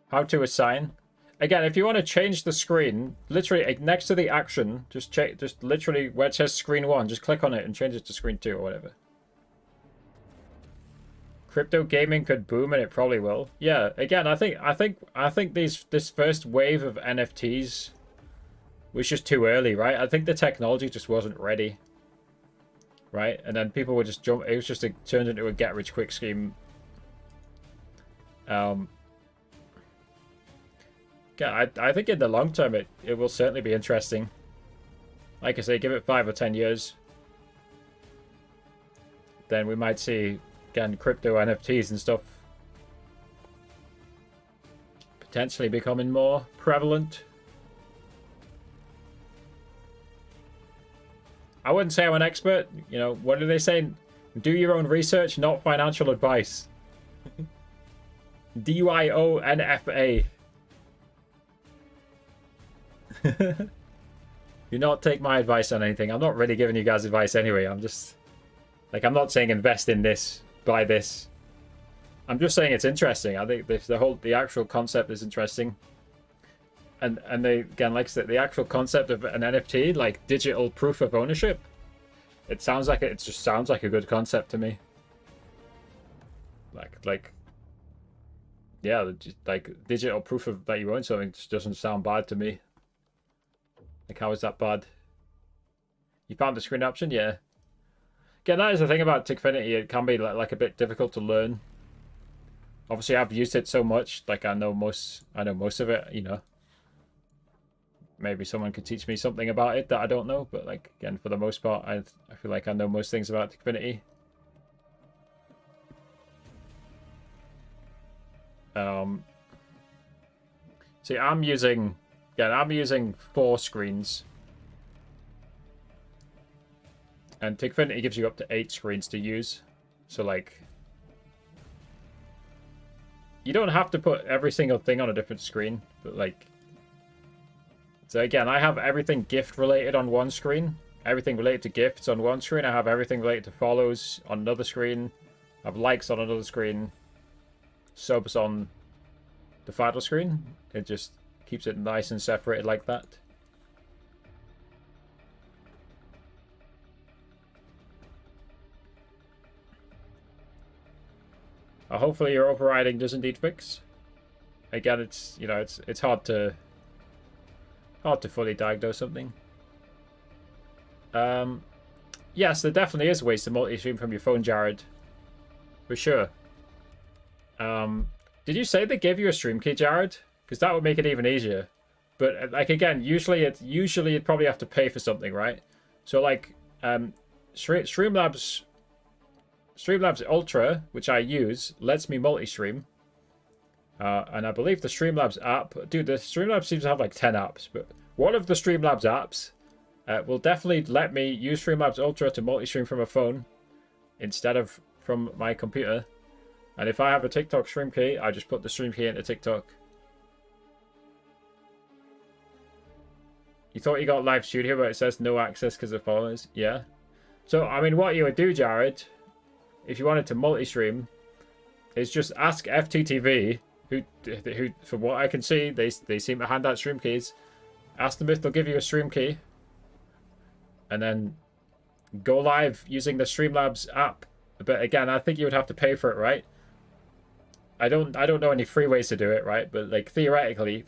A: How to assign. Again, if you want to change the screen, literally next to the action, just literally where it says screen 1, just click on it and change it to screen 2 or whatever. Crypto gaming could boom, and it probably will. Yeah, again, I think this first wave of NFTs was just too early, right? I think the technology just wasn't ready, right? And then people would just jump. It was just turned into a get-rich-quick scheme. Yeah, I think in the long term it will certainly be interesting. Like I say, give it 5 or 10 years, then we might see again crypto NFTs and stuff potentially becoming more prevalent. I wouldn't say I'm an expert. You know, what do they say? Do your own research, not financial advice. DYONFA. Do not take my advice on anything. I'm not really giving you guys advice anyway. I'm just like, I'm not saying invest in this, buy this. I'm just saying it's interesting. I think the actual concept is interesting. And they, again, like I said, the actual concept of an NFT, like digital proof of ownership, it just sounds like a good concept to me. Yeah, like digital proof of that you own something just doesn't sound bad to me. Like, how is that bad? You found the screen option? Yeah. Again, that is the thing about Tickfinity. It can be like a bit difficult to learn. Obviously, I've used it so much. Like, I know most of it. You know, maybe someone could teach me something about it that I don't know. But like, again, for the most part, I feel like I know most things about Tickfinity. See, I'm using 4 screens, and Tickfinity gives you up to 8 screens to use. So like, you don't have to put every single thing on a different screen, but like, so again, I have everything gift related on one screen, everything related to gifts on one screen. I have everything related to follows on another screen. I have likes on another screen, subs on the final screen. It just keeps it nice and separated like that. Hopefully your overriding does indeed fix. Again, it's, you know, it's hard to fully diagnose something. Yes, there definitely is ways to multi-stream from your phone, Jared. For sure. Did you say they gave you a stream key, Jared? Because that would make it even easier. But like, again, usually you'd probably have to pay for something, right? So like, Streamlabs Ultra, which I use, lets me multi-stream. And I believe the Streamlabs app, dude, the Streamlabs seems to have like 10 apps, but one of the Streamlabs apps will definitely let me use Streamlabs Ultra to multi-stream from a phone instead of from my computer. And if I have a TikTok stream key, I just put the stream key into TikTok. You thought you got live studio, but it says no access because of followers. Yeah. So, I mean, what you would do, Jared, if you wanted to multi-stream, is just ask FTTV, who, from what I can see, they seem to hand out stream keys. Ask them if they'll give you a stream key, and then go live using the Streamlabs app. But again, I think you would have to pay for it, right? I don't know any free ways to do it, right? But like, theoretically,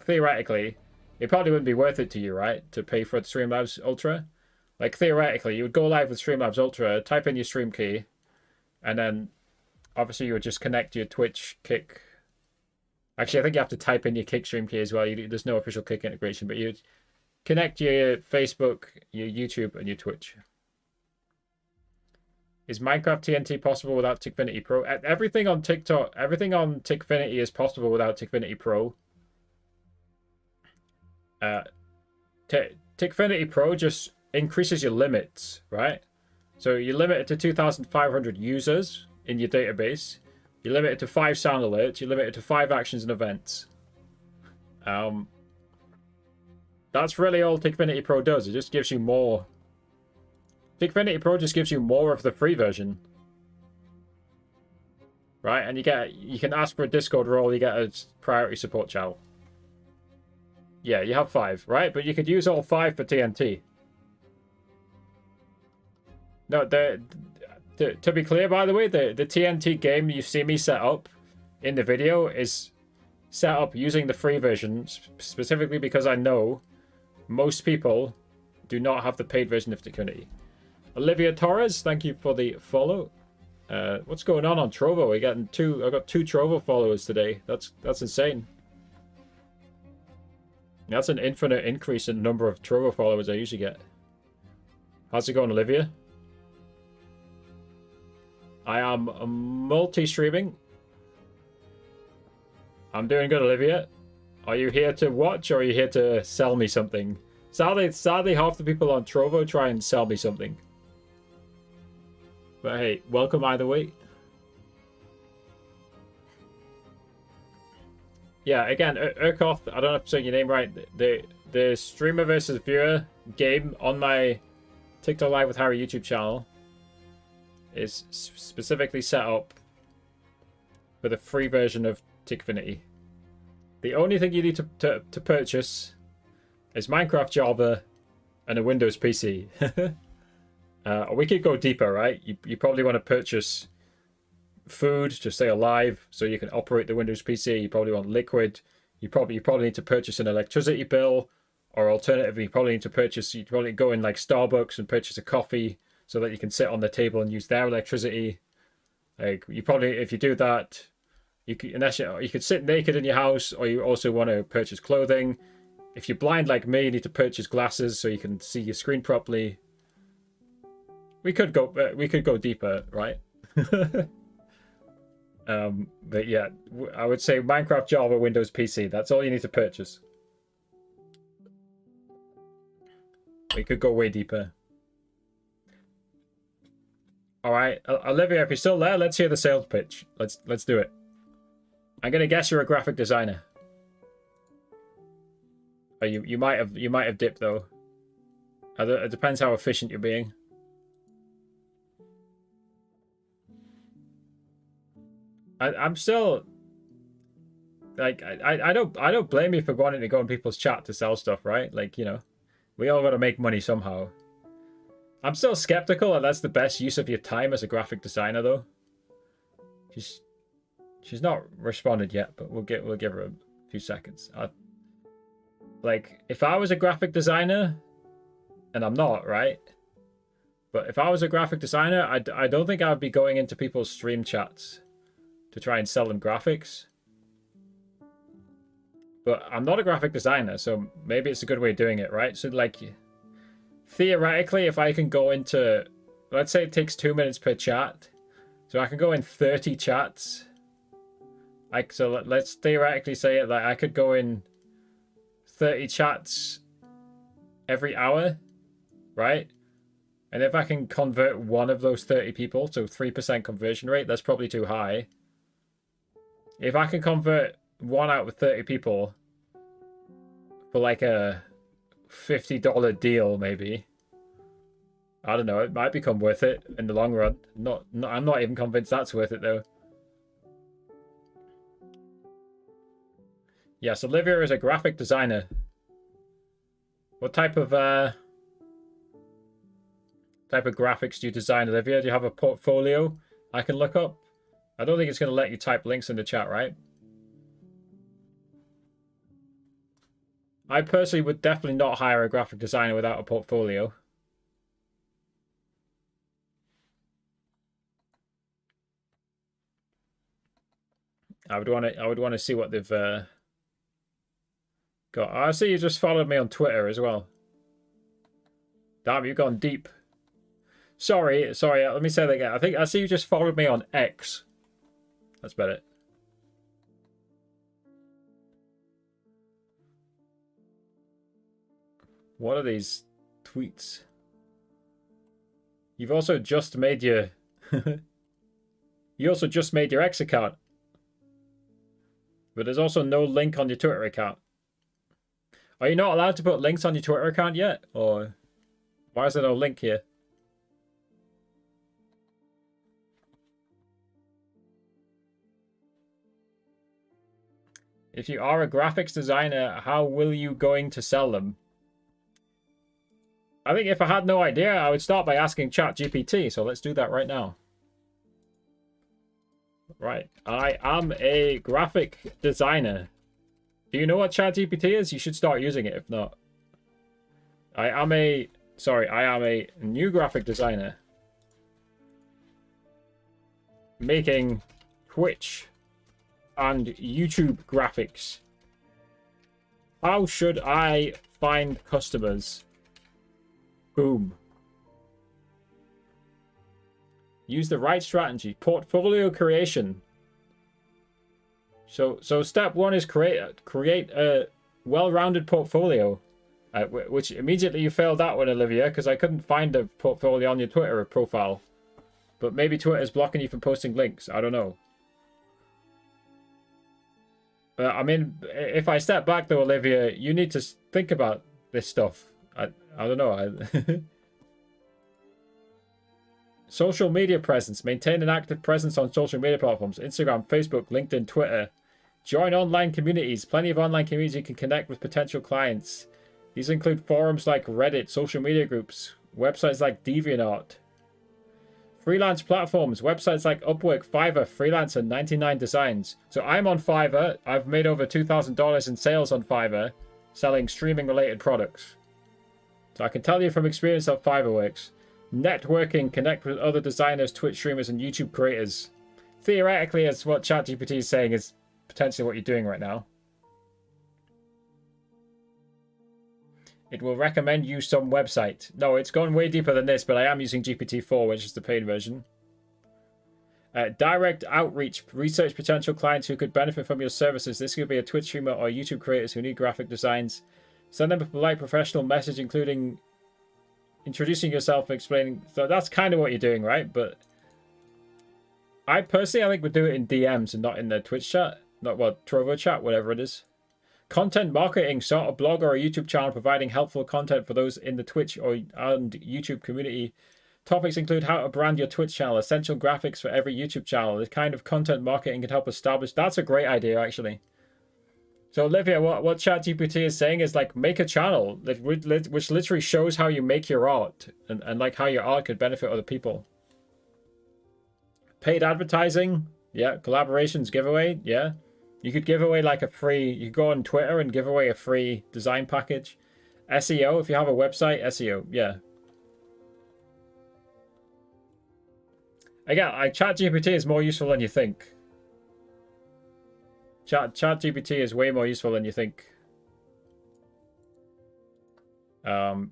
A: it probably wouldn't be worth it to you, right? To pay for the Streamlabs Ultra. Like, theoretically, you would go live with Streamlabs Ultra, type in your stream key, and then obviously you would just connect your Twitch, Kick. Actually, I think you have to type in your Kick stream key as well. There's no official Kick integration, but you'd connect your Facebook, your YouTube, and your Twitch. Is Minecraft TNT possible without Tickfinity Pro? Everything on TikTok, everything on Tickfinity is possible without Tickfinity Pro. Tickfinity Pro just increases your limits, right? So you limit it to 2,500 users in your database. You limit it to 5 sound alerts. You limit it to 5 actions and events. That's really all Tickfinity Pro does. It just gives you more. Tickfinity Pro just gives you more of the free version. Right? And you can ask for a Discord role, you get a priority support channel. Yeah, you have 5, right? But you could use all 5 for TNT. No, to be clear, by the way, the TNT game you see me set up in the video is set up using the free version, specifically because I know most people do not have the paid version of Tickfinity. Olivia Torres, thank you for the follow. What's going on Trovo? I got 2 Trovo followers today. That's insane. That's an infinite increase in the number of Trovo followers I usually get. How's it going, Olivia? I am multi-streaming. I'm doing good, Olivia. Are you here to watch or are you here to sell me something? Sadly, half the people on Trovo try and sell me something. But hey, welcome either way. Yeah, again, Urkoth, I don't know if I'm saying your name right. The streamer versus viewer game on my TikTok Live with Harry YouTube channel is specifically set up for the free version of Tickfinity. The only thing you need to purchase is Minecraft Java and a Windows PC. We could go deeper, right? You probably want to purchase food to stay alive so you can operate the Windows PC. You probably want liquid. You probably need to purchase an electricity bill, or alternatively, you probably go in like Starbucks and purchase a coffee so that you can sit on the table and use their electricity. Like you probably, if you do that, you could sit naked in your house, or you also want to purchase clothing. If you're blind like me, you need to purchase glasses so you can see your screen properly. We could go deeper, right? But yeah, I would say Minecraft Java Windows PC. That's all you need to purchase. We could go way deeper. All right, Olivia, if you're still there, let's hear the sales pitch. Let's do it. I'm gonna guess you're a graphic designer. Oh, you might have dipped though. It depends how efficient you're being. I'm still like I don't blame you for wanting to go in people's chat to sell stuff, right? Like, you know, we all got to make money somehow. I'm still skeptical that that's the best use of your time as a graphic designer, though. She's not responded yet, but we'll give her a few seconds. Like, if I was a graphic designer, and I'm not, right? But if I was a graphic designer, I don't think I would be going into people's stream chats to try and sell them graphics. But I'm not a graphic designer, so maybe it's a good way of doing it, right? So, like, theoretically, if I can go into, let's say it takes 2 minutes per chat, so I can go in 30 chats. Like, so let's theoretically say it, like I could go in 30 chats every hour, right? And if I can convert one of those 30 people, so 3% conversion rate, that's probably too high. If I can convert 1 out of 30 people for like a $50 deal, maybe. I don't know, it might become worth it in the long run. I'm not even convinced that's worth it though. Yes, Olivia is a graphic designer. What type of graphics do you design, Olivia? Do you have a portfolio I can look up? I don't think it's going to let you type links in the chat, right? I personally would definitely not hire a graphic designer without a portfolio. I would want to see what they've got. I see you just followed me on Twitter as well. Damn, you've gone deep. Sorry. Let me say that again. I see you just followed me on X. That's better. What are these tweets? You've also just made your... you also just made your X account. But there's also no link on your Twitter account. Are you not allowed to put links on your Twitter account yet? Or why is there no link here? If you are a graphics designer, how will you going to sell them? I think if I had no idea, I would start by asking ChatGPT. So let's do that right now. Right. I am a graphic designer. Do you know what ChatGPT is? You should start using it if not. I am a new graphic designer. Making Twitch and YouTube graphics. How should I find customers? Boom. Use the right strategy. Portfolio creation. So step one is create a well-rounded portfolio. Which immediately you failed that one, Olivia, because I couldn't find a portfolio on your Twitter profile. But maybe Twitter's blocking you from posting links. I don't know. I mean, if I step back though, Olivia, you need to think about this stuff. I don't know. Social media presence. Maintain an active presence on social media platforms. Instagram, Facebook, LinkedIn, Twitter. Join online communities. Plenty of online communities you can connect with potential clients. These include forums like Reddit, social media groups, websites like DeviantArt. Freelance platforms, websites like Upwork, Fiverr, Freelancer, 99 Designs. So I'm on Fiverr. I've made over $2,000 in sales on Fiverr, selling streaming-related products. So I can tell you from experience how Fiverr works. Networking, connect with other designers, Twitch streamers, and YouTube creators. Theoretically, as what ChatGPT is saying, is potentially what you're doing right now. It will recommend you some website. No, it's gone way deeper than this, but I am using GPT-4, which is the paid version. Direct outreach. Research potential clients who could benefit from your services. This could be a Twitch streamer or YouTube creators who need graphic designs. Send them a polite professional message, including introducing yourself and explaining. So that's kind of what you're doing, right? But I personally think we'd do it in DMs and not in the Twitch chat. Not, well, Trovo chat, whatever it is. Content marketing, start a blog or a YouTube channel providing helpful content for those in the Twitch and YouTube community. Topics include how to brand your Twitch channel, essential graphics for every YouTube channel. This kind of content marketing can help establish. That's a great idea, actually. So Olivia, what ChatGPT is saying is like make a channel which literally shows how you make your art and like how your art could benefit other people. Paid advertising, yeah. Collaborations, giveaway, yeah. You could give away like a free, you could go on Twitter and give away a free design package. SEO, if you have a website, SEO, yeah. Again, ChatGPT is more useful than you think. ChatGPT is way more useful than you think. Let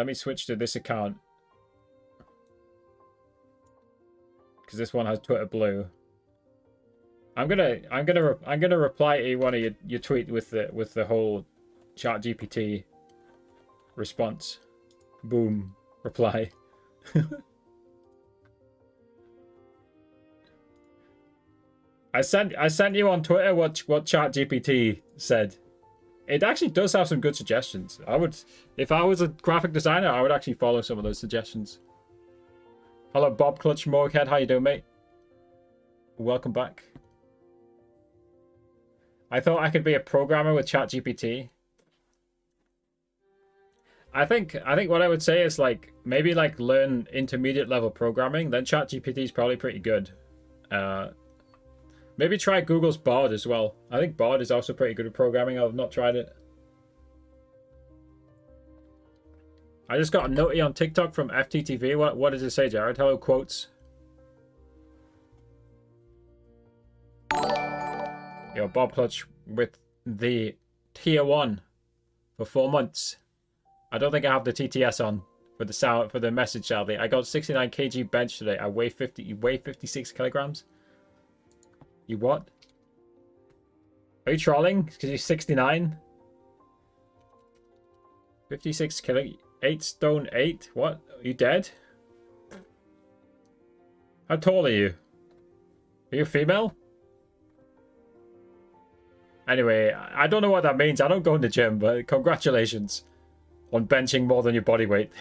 A: me switch to this account. Because this one has Twitter Blue. I'm gonna reply to one of your tweet with the whole ChatGPT response. Boom, reply. I sent you on Twitter what ChatGPT said. It actually does have some good suggestions. If I was a graphic designer, I would actually follow some of those suggestions. Hello, Bob Clutch Morghead. How you doing, mate? Welcome back. I thought I could be a programmer with ChatGPT. I think what I would say is like maybe like learn intermediate level programming. Then ChatGPT is probably pretty good. Maybe try Google's Bard as well. I think Bard is also pretty good at programming. I've not tried it. I just got a notey on TikTok from FTTV. What does it say, Jared? Hello, quotes. Yo, Bob Clutch with the tier 1 for 4 months. I don't think I have the TTS on for the sound for the message, sadly. I got 69 kg bench today. I weigh 50. You weigh 56 kilograms. You what? Are you trolling? Because you're 69. 56 kilo. 8 stone 8? What? Are you dead? How tall are you? Are you a female? Anyway, I don't know what that means. I don't go in the gym, but congratulations on benching more than your body weight.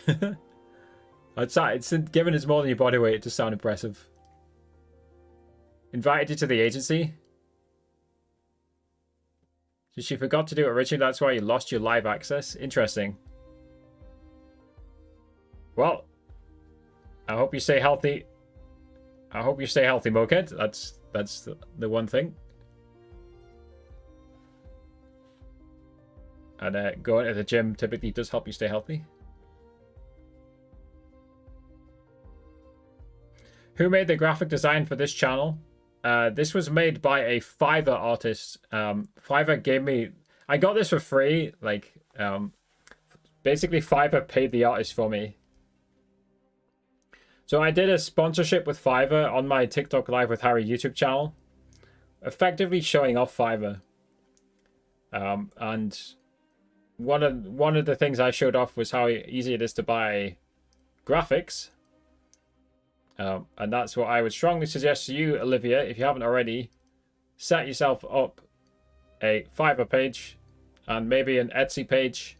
A: It's given it's more than your body weight. It does sound impressive. Invited you to the agency? So she forgot to do it originally. That's why you lost your live access. Interesting. Well, I hope you stay healthy. I hope you stay healthy, Moked. That's the one thing. And going to the gym typically does help you stay healthy. Who made the graphic design for this channel? This was made by a Fiverr artist. Fiverr gave me... I got this for free. Like, basically Fiverr paid the artist for me. So I did a sponsorship with Fiverr on my TikTok Live with Harry YouTube channel. Effectively showing off Fiverr. And one of the things I showed off was how easy it is to buy graphics. And that's what I would strongly suggest to you, Olivia, if you haven't already. Set yourself up a Fiverr page and maybe an Etsy page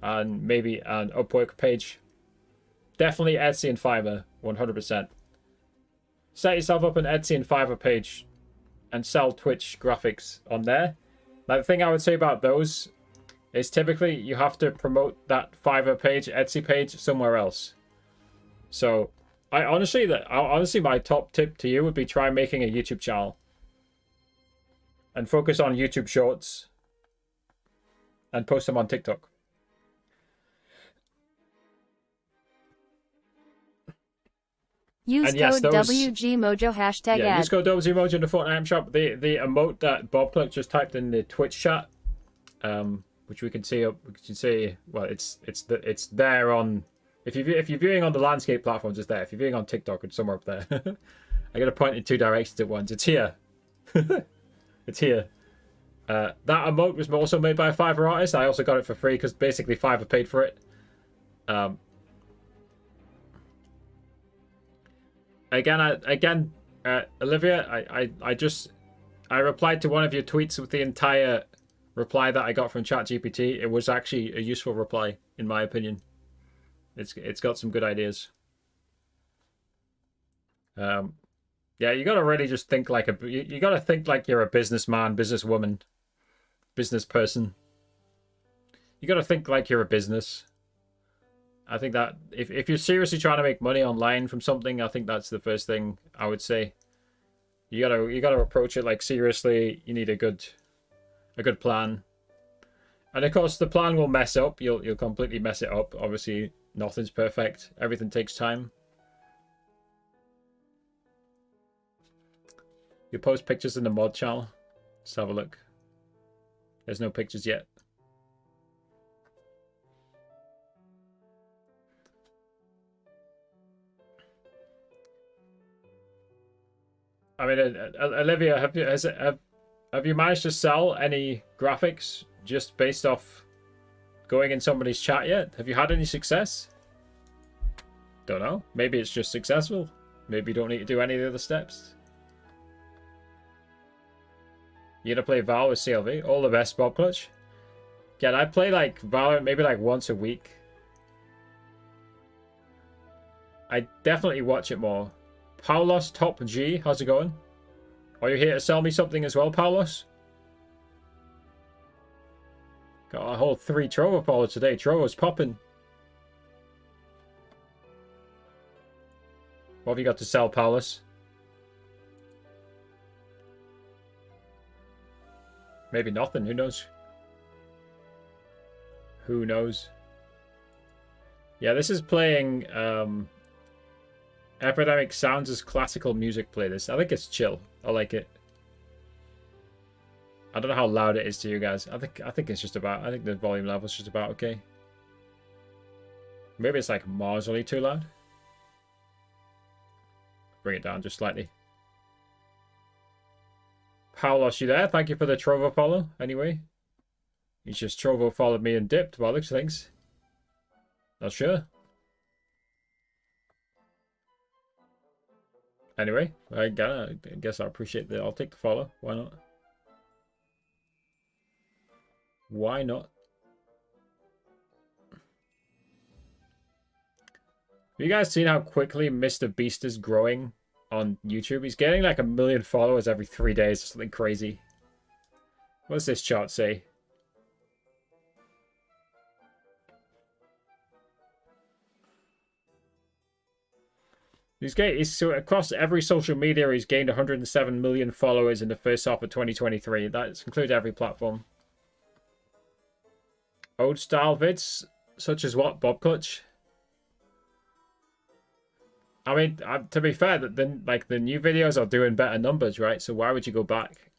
A: and maybe an Upwork page. Definitely Etsy and Fiverr, 100%. Set yourself up an Etsy and Fiverr page and sell Twitch graphics on there. Now, the thing I would say about those is typically you have to promote that Fiverr page, Etsy page somewhere else. So honestly, my top tip to you would be try making a YouTube channel and focus on YouTube Shorts and post them on TikTok.
B: Use code WG Mojo hashtag ad.
A: Use code WG Mojo in the Fortnite item shop. The emote that Bob Cluck just typed in the Twitch chat, which we can see up. We can see. Well, it's there on. If you're viewing on the landscape platforms, it's there. If you're viewing on TikTok, it's somewhere up there. I got to point in two directions at once. It's here. It's here. That emote was also made by a Fiverr artist. I also got it for free because basically Fiverr paid for it. Again, Olivia, I replied to one of your tweets with the entire reply that I got from ChatGPT. It was actually a useful reply, in my opinion. It's got some good ideas. Yeah, you gotta really just think like you gotta think like you're a businessman, businesswoman, business person. You gotta think like you're a business. I think that if you're seriously trying to make money online from something, I think that's the first thing I would say. You gotta approach it like seriously. You need a good plan. And of course the plan will mess up. You'll completely mess it up. Obviously nothing's perfect. Everything takes time. You post pictures in the mod channel. Let's have a look. There's no pictures yet. I mean, Olivia, have you managed to sell any graphics just based off going in somebody's chat yet? Have you had any success? Don't know. Maybe it's just successful. Maybe you don't need to do any of the other steps. You gonna play Val with CLV? All the best, Bob Clutch. Again, I play like Valorant maybe like once a week. I definitely watch it more. Paulos Top G, how's it going? Are you here to sell me something as well, Paulos? Got a whole 3 Trovo follow today. Trovo's popping. What have you got to sell, Paulos? Maybe nothing. Who knows? Who knows? Yeah, this is playing Epidemic Sounds as classical music playlist. I think it's chill. I like it. I don't know how loud it is to you guys. I think it's just about. I think the volume level is just about okay. Maybe it's like marginally too loud. Bring it down just slightly. Paulos, you there? Thank you for the Trovo follow. Anyway, he's just Trovo followed me and dipped. Well, looks things. Not sure. Anyway, I guess I appreciate that. I'll take the follow. Why not? Why not? Have you guys seen how quickly Mr. Beast is growing on YouTube? He's getting like 1 million followers every 3 days or something crazy. What does this chart say? So across every social media, he's gained 107 million followers in the first half of 2023. That includes every platform. Old style vids, such as what? Bob Clutch? I mean, to be fair, the new videos are doing better numbers, right? So why would you go back?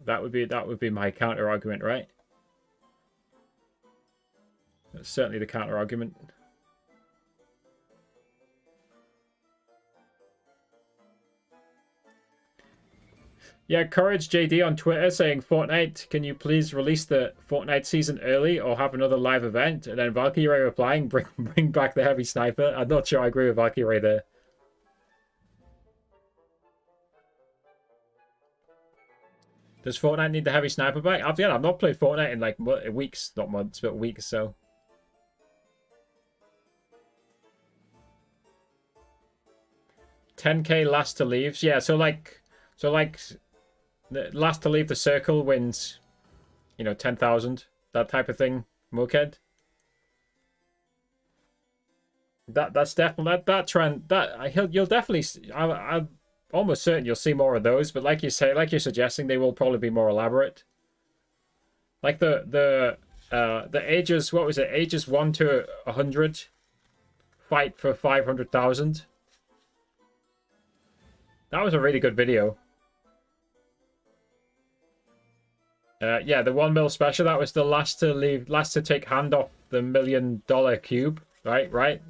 A: That would be my counter argument, right? That's certainly the counter argument. Yeah, Courage JD on Twitter saying, Fortnite, can you please release the Fortnite season early or have another live event? And then Valkyrie replying, bring back the heavy sniper. I'm not sure I agree with Valkyrie there. Does Fortnite need the heavy sniper back? I've not played Fortnite in like weeks, not months, but weeks, so. $10K last to leaves. Yeah, so like the last to leave the circle wins, 10,000, that type of thing. Moked. That's definitely that trend. You'll definitely. I'm almost certain you'll see more of those. But like you say, like you're suggesting, they will probably be more elaborate. Like the ages. What was it? Ages 1 to 100. Fight for 500,000. That was a really good video. Yeah, the 1 mil special, that was the last to take hand off the $1 million cube, right?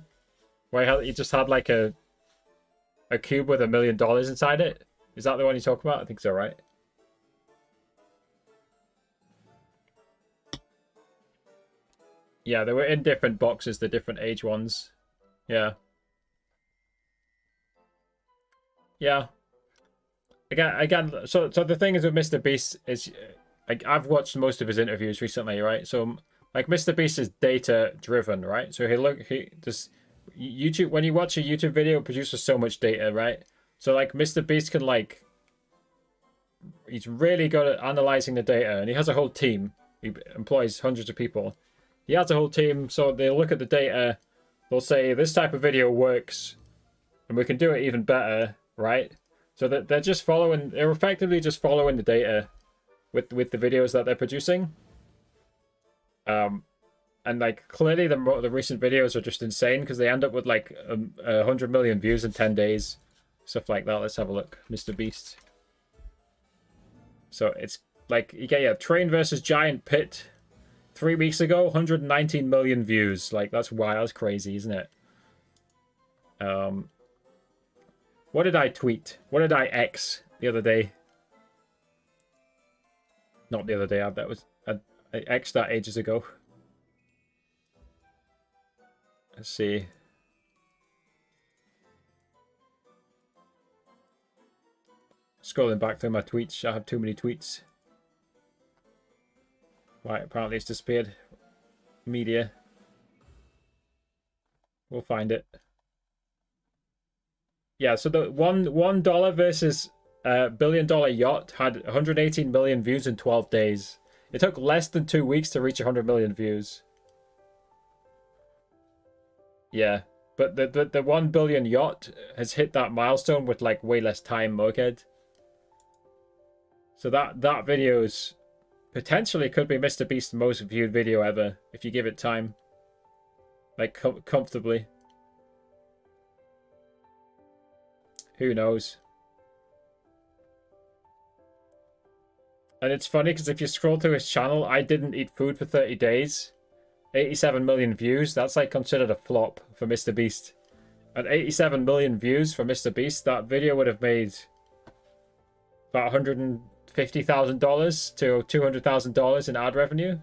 A: Where he just had like a cube with $1 million inside it. Is that the one you talk about? I think so, right? Yeah, they were in different boxes, the different age ones. Yeah. Yeah. Again, so the thing is with Mr. Beast is, like, I've watched most of his interviews recently, right? So, like, Mr. Beast is data driven, right? So he does YouTube, when you watch a YouTube video, it produces so much data, right? So, like, Mr. Beast can, like, he's really good at analyzing the data, and he has a whole team. He employs hundreds of people. He has a whole team, so they'll look at the data, they'll say, this type of video works, and we can do it even better, right? So that they're effectively just following the data with the videos that they're producing. And like clearly the recent videos are just insane because they end up with like 100 million views in 10 days, stuff like that. Let's have a look. Mr. Beast. So it's like Train versus Giant Pit 3 weeks ago, 119 million views. Like that's wild, that's crazy, isn't it? What did I tweet? What did I X the other day? Not the other day. I X'd that ages ago. Let's see. Scrolling back through my tweets. I have too many tweets. Right, apparently it's disappeared. Media. We'll find it. Yeah, so the $1 versus $1 billion yacht had 118 million views in 12 days. It took less than 2 weeks to reach 100 million views. Yeah, but the 1 billion yacht has hit that milestone with like way less time, Moked. So that video's potentially could be Mr. Beast's most viewed video ever if you give it time, like comfortably. Who knows? And it's funny because if you scroll through his channel, I didn't eat food for 30 days. 87 million views. That's like considered a flop for Mr. Beast. At 87 million views for Mr. Beast, that video would have made about $150,000 to $200,000 in ad revenue.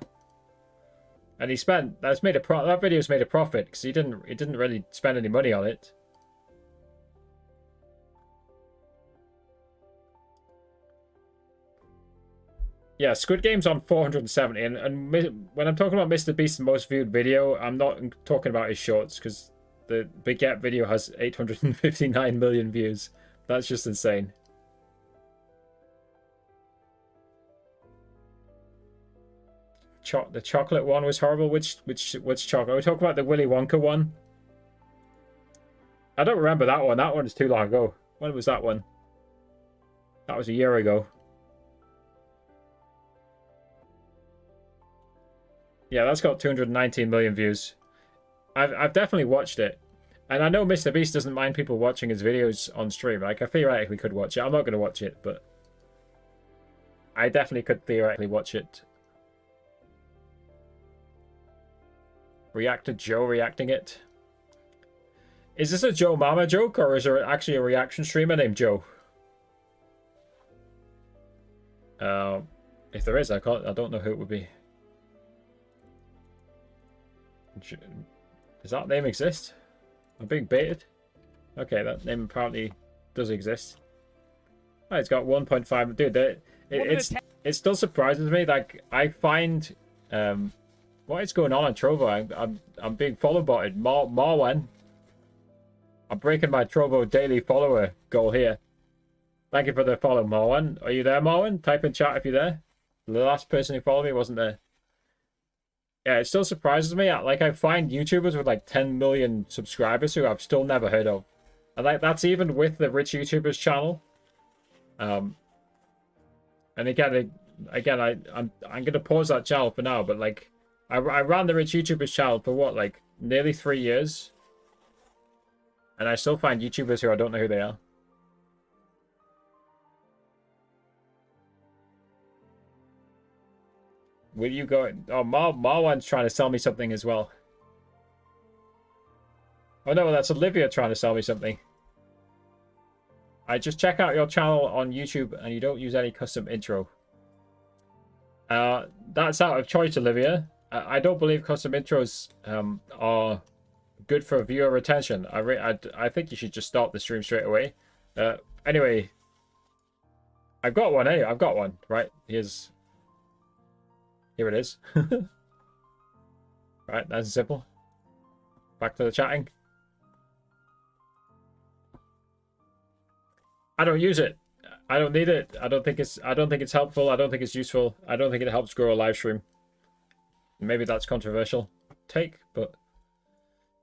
A: And he spent, that video's made a profit because he didn't really spend any money on it. Yeah, Squid Game's on 470, and when I'm talking about Mr. Beast's most viewed video, I'm not talking about his shorts, because the Baguette video has 859 million views. That's just insane. The chocolate one was horrible. Which chocolate? Are we talking about the Willy Wonka one? I don't remember that one. That one is too long ago. When was that one? That was a year ago. Yeah, that's got 219 million views. I've definitely watched it. And I know Mr. Beast doesn't mind people watching his videos on stream. Like, I theoretically could watch it. I'm not going to watch it, but I definitely could theoretically watch it. Reactor Joe reacting it. Is this a Joe Mama joke, or is there actually a reaction streamer named Joe? If there is, I don't know who it would be. Does that name exist? I'm being baited. Okay, that name apparently does exist. Oh, it's got 1.5. Dude, it still surprises me. Like, I find what is going on Trovo? I'm being follow botted. Marwan. I'm breaking my Trovo daily follower goal here. Thank you for the follow, Marwan. Are you there, Marwan? Type in chat if you're there. The last person who followed me wasn't there. Yeah, it still surprises me. Like, I find YouTubers with like 10 million subscribers who I've still never heard of. And like, that's even with the Rich YouTubers channel. And again, I'm gonna pause that channel for now. But like, I ran the Rich YouTubers channel for what, like nearly 3 years, and I still find YouTubers who I don't know who they are. Will you go? Oh, Marwan's trying to sell me something as well. Oh no, that's Olivia trying to sell me something. I just check out your channel on YouTube and you don't use any custom intro. That's out of choice, Olivia. I don't believe custom intros are good for viewer retention. I think you should just start the stream straight away. Anyway, I've got one. Hey, I've got one. Right, here it is. Right, that's simple. Back to the chatting. I don't use it. I don't need it. I don't think it's helpful. I don't think it's useful. I don't think it helps grow a live stream. Maybe that's controversial take, but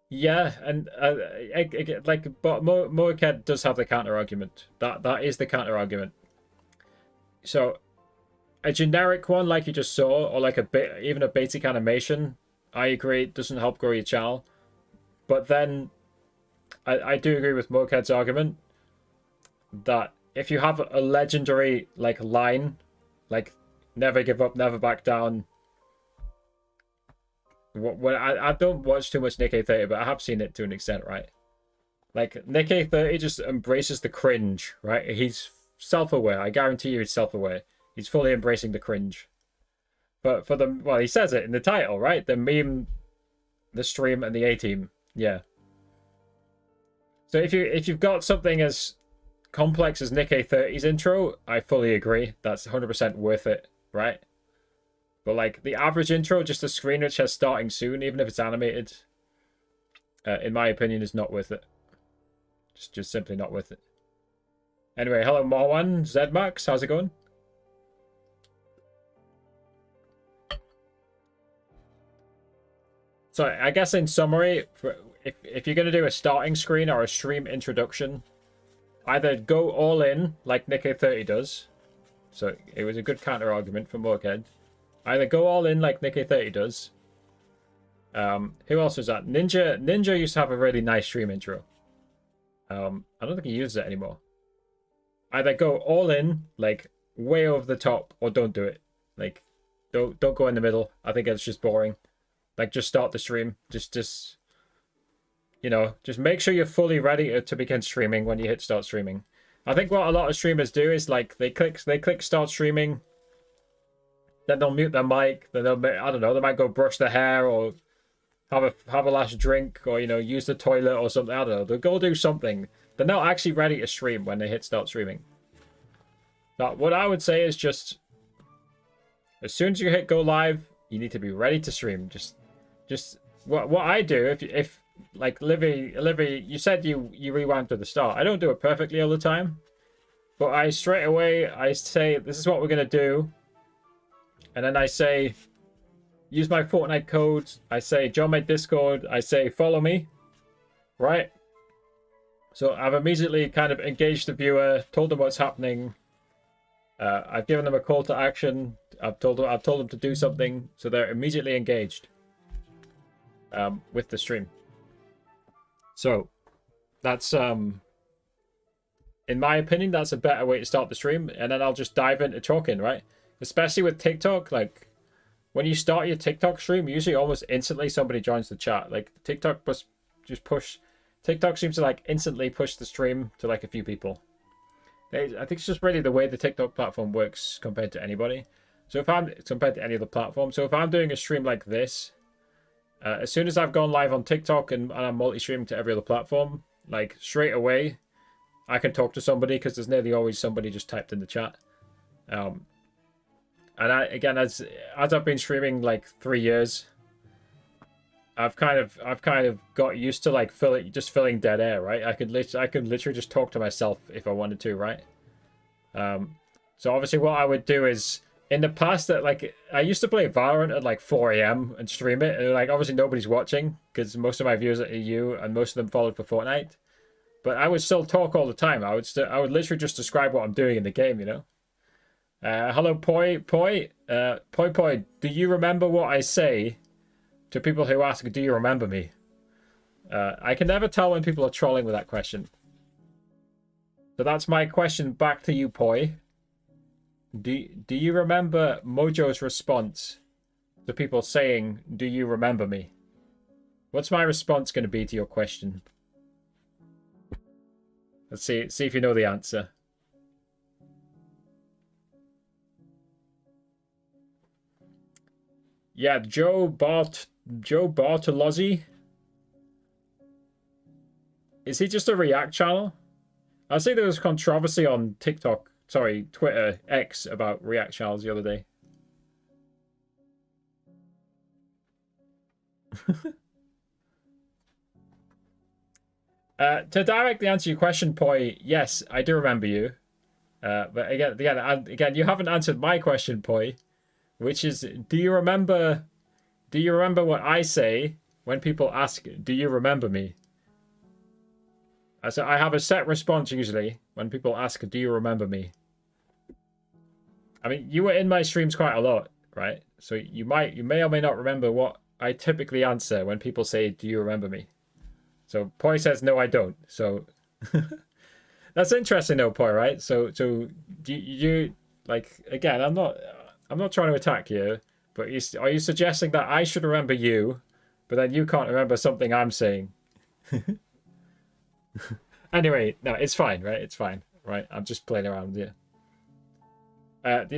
A: yeah, and but Moaked does have the counter argument. That is the counter argument. So a generic one like you just saw, or like even a basic animation, I agree, it doesn't help grow your channel. But then I do agree with Moaked's argument that if you have a legendary like line, like never give up, never back down. I don't watch too much Nick A30, but I have seen it to an extent, right? Like Nick A30 just embraces the cringe, right? He's self-aware. I guarantee you he's self-aware. He's fully embracing the cringe. But for the, well, he says it in the title, right? The meme, the stream, and the A-team. Yeah. So if you've got something as complex as Nick A30's intro, I fully agree. That's 100% worth it, right? But like the average intro, just a screen which has starting soon, even if it's animated, in my opinion, is not worth it. Just simply not worth it. Anyway, hello Marwan, Zmax, how's it going? So I guess in summary, if you're going to do a starting screen or a stream introduction, either go all in like Nick A30 does. So it was a good counter argument for Moaked. Either go all in like Nick A30 does. Who else was that? Ninja used to have a really nice stream intro. I don't think he uses it anymore. Either go all in, like way over the top, or don't do it. Like don't go in the middle. I think it's just boring. Like just start the stream. Just you know, just make sure you're fully ready to begin streaming when you hit start streaming. I think what a lot of streamers do is like they click start streaming. then they'll mute their mic, then they'll, I don't know, they might go brush their hair or have a last drink or, you know, use the toilet or something. I don't know. They'll go do something. They're not actually ready to stream when they hit start streaming. Now, what I would say is just as soon as you hit go live, you need to be ready to stream. Just what I do if like Livy, you said you rewound to the start. I don't do it perfectly all the time, but I straight away I say this is what we're gonna do, and then I say use my Fortnite code. I say join my Discord. I say follow me, right? So I've immediately kind of engaged the viewer, told them what's happening. I've given them a call to action. I've told them to do something, so they're immediately engaged with the stream. So that's in my opinion, that's a better way to start the stream, and then I'll just dive into talking, right? Especially with TikTok, like when you start your TikTok stream, usually almost instantly somebody joins the chat. Like TikTok must just push. TikTok seems to like instantly push the stream to like a few people. I think it's just really the way the TikTok platform works compared to anybody. So if I'm compared to any other platform, so if I'm doing a stream like this, as soon as I've gone live on TikTok and I'm multi-streaming to every other platform, like straight away, I can talk to somebody because there's nearly always somebody just typed in the chat. And I, again, as I've been streaming like 3 years, I've kind of got used to like filling dead air, right? I could literally just talk to myself if I wanted to, right? So obviously what I would do is in the past that like I used to play Valorant at like 4 a.m. and stream it, and like obviously nobody's watching because most of my viewers are EU and most of them followed for Fortnite. But I would still talk all the time. I would literally just describe what I'm doing in the game, you know. Hello, Poi. Do you remember what I say to people who ask, do you remember me? I can never tell when people are trolling with that question. So that's my question back to you, Poi. Do you remember Mojo's response to people saying, do you remember me? What's my response going to be to your question? Let's see if you know the answer. Yeah, Joe Bartolozzi. Is he just a React channel? I see there was controversy on Twitter X about React channels the other day. To directly answer your question, Poi, yes, I do remember you. But again, you haven't answered my question, Poi, which is, do you remember what I say when people ask, do you remember me? So I have a set response usually when people ask, do you remember me? I mean, you were in my streams quite a lot, right? So you may or may not remember what I typically answer when people say, do you remember me? So Poi says, no, I don't. So that's interesting though, Poi, right? So do you like, again, I'm not trying to attack you, but are you suggesting that I should remember you, but then you can't remember something I'm saying? Anyway, no, it's fine, right? It's fine, right? I'm just playing around here.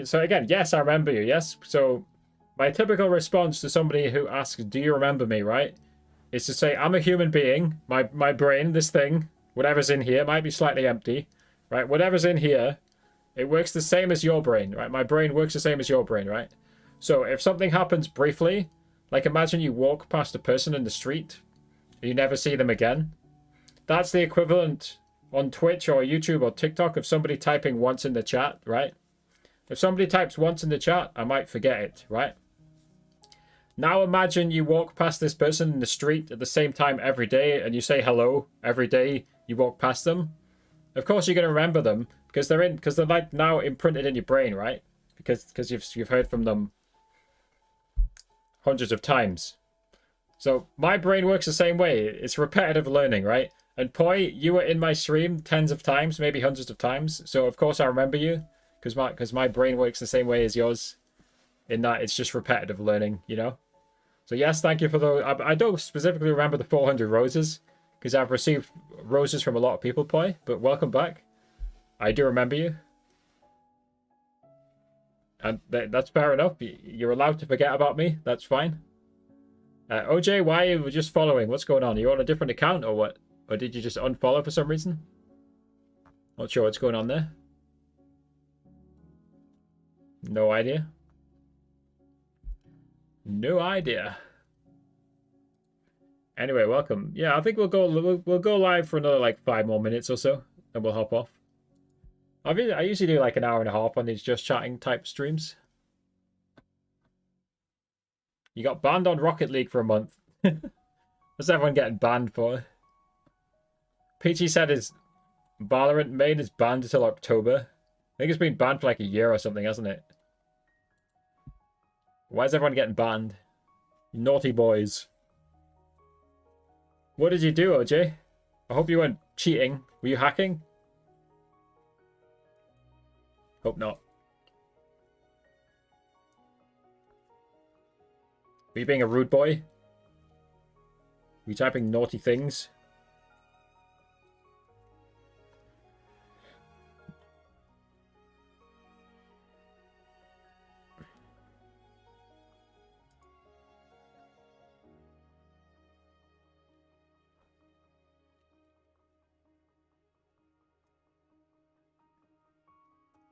A: So again, yes, I remember you, yes. So my typical response to somebody who asks, do you remember me, right? Is to say, I'm a human being. My brain, this thing, whatever's in here, might be slightly empty, right? Whatever's in here, it works the same as your brain, right? My brain works the same as your brain, right? So if something happens briefly, like imagine you walk past a person in the street, and you never see them again. That's the equivalent on Twitch or YouTube or TikTok of somebody typing once in the chat, right? If somebody types once in the chat, I might forget it, right? Now imagine you walk past this person in the street at the same time every day and you say hello every day you walk past them. Of course you're going to remember them because they're like now imprinted in your brain, right? Because you've heard from them hundreds of times. So my brain works the same way. It's repetitive learning, right? And Poi, you were in my stream tens of times, maybe hundreds of times. So of course I remember you because my brain works the same way as yours. In that it's just repetitive learning, you know. So yes, thank you for those. I don't specifically remember the 400 roses because I've received roses from a lot of people, Poi. But welcome back. I do remember you. And that's fair enough. You're allowed to forget about me. That's fine. OJ, why are you just following? What's going on? Are you on a different account or what? Or did you just unfollow for some reason? Not sure what's going on there. No idea. No idea. Anyway, welcome. Yeah, I think we'll go live for another like 5 more minutes or so, and we'll hop off. I usually do like an hour and a half on these just chatting type streams. You got banned on Rocket League for a month. What's everyone getting banned for? Peachy said his Valorant main is banned until October. I think it's been banned for like a year or something, hasn't it? Why is everyone getting banned? You naughty boys. What did you do, OJ? I hope you weren't cheating. Were you hacking? Hope not. Are you being a rude boy? Are you typing naughty things?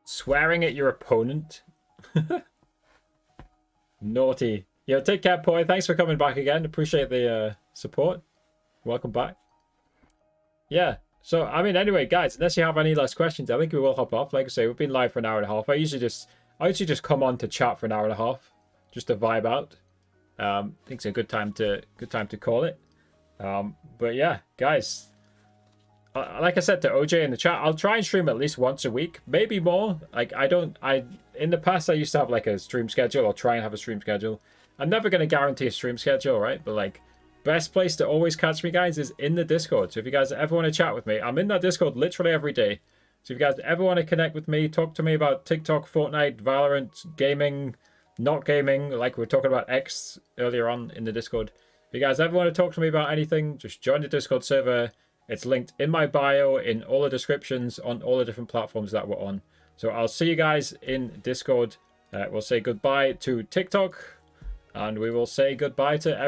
A: Swearing at your opponent? Naughty. Yo, take care, Poi. Thanks for coming back again. Appreciate the support. Welcome back. Yeah. So, I mean, anyway, guys, unless you have any last questions, I think we will hop off. Like I say, we've been live for an hour and a half. I usually just come on to chat for an hour and a half, just to vibe out. I think it's a good time to call it. But yeah, guys. Like I said to OJ in the chat, I'll try and stream at least once a week, maybe more. Like in the past I used to have like a stream schedule, or try and have a stream schedule. I'm never going to guarantee a stream schedule, right? But like, best place to always catch me, guys, is in the Discord. So if you guys ever want to chat with me, I'm in that Discord literally every day. So if you guys ever want to connect with me, talk to me about TikTok, Fortnite, Valorant, gaming, not gaming, like we were talking about X earlier on in the Discord. If you guys ever want to talk to me about anything, just join the Discord server. It's linked in my bio, in all the descriptions, on all the different platforms that we're on. So I'll see you guys in Discord. We'll say goodbye to TikTok, and we will say goodbye to everyone.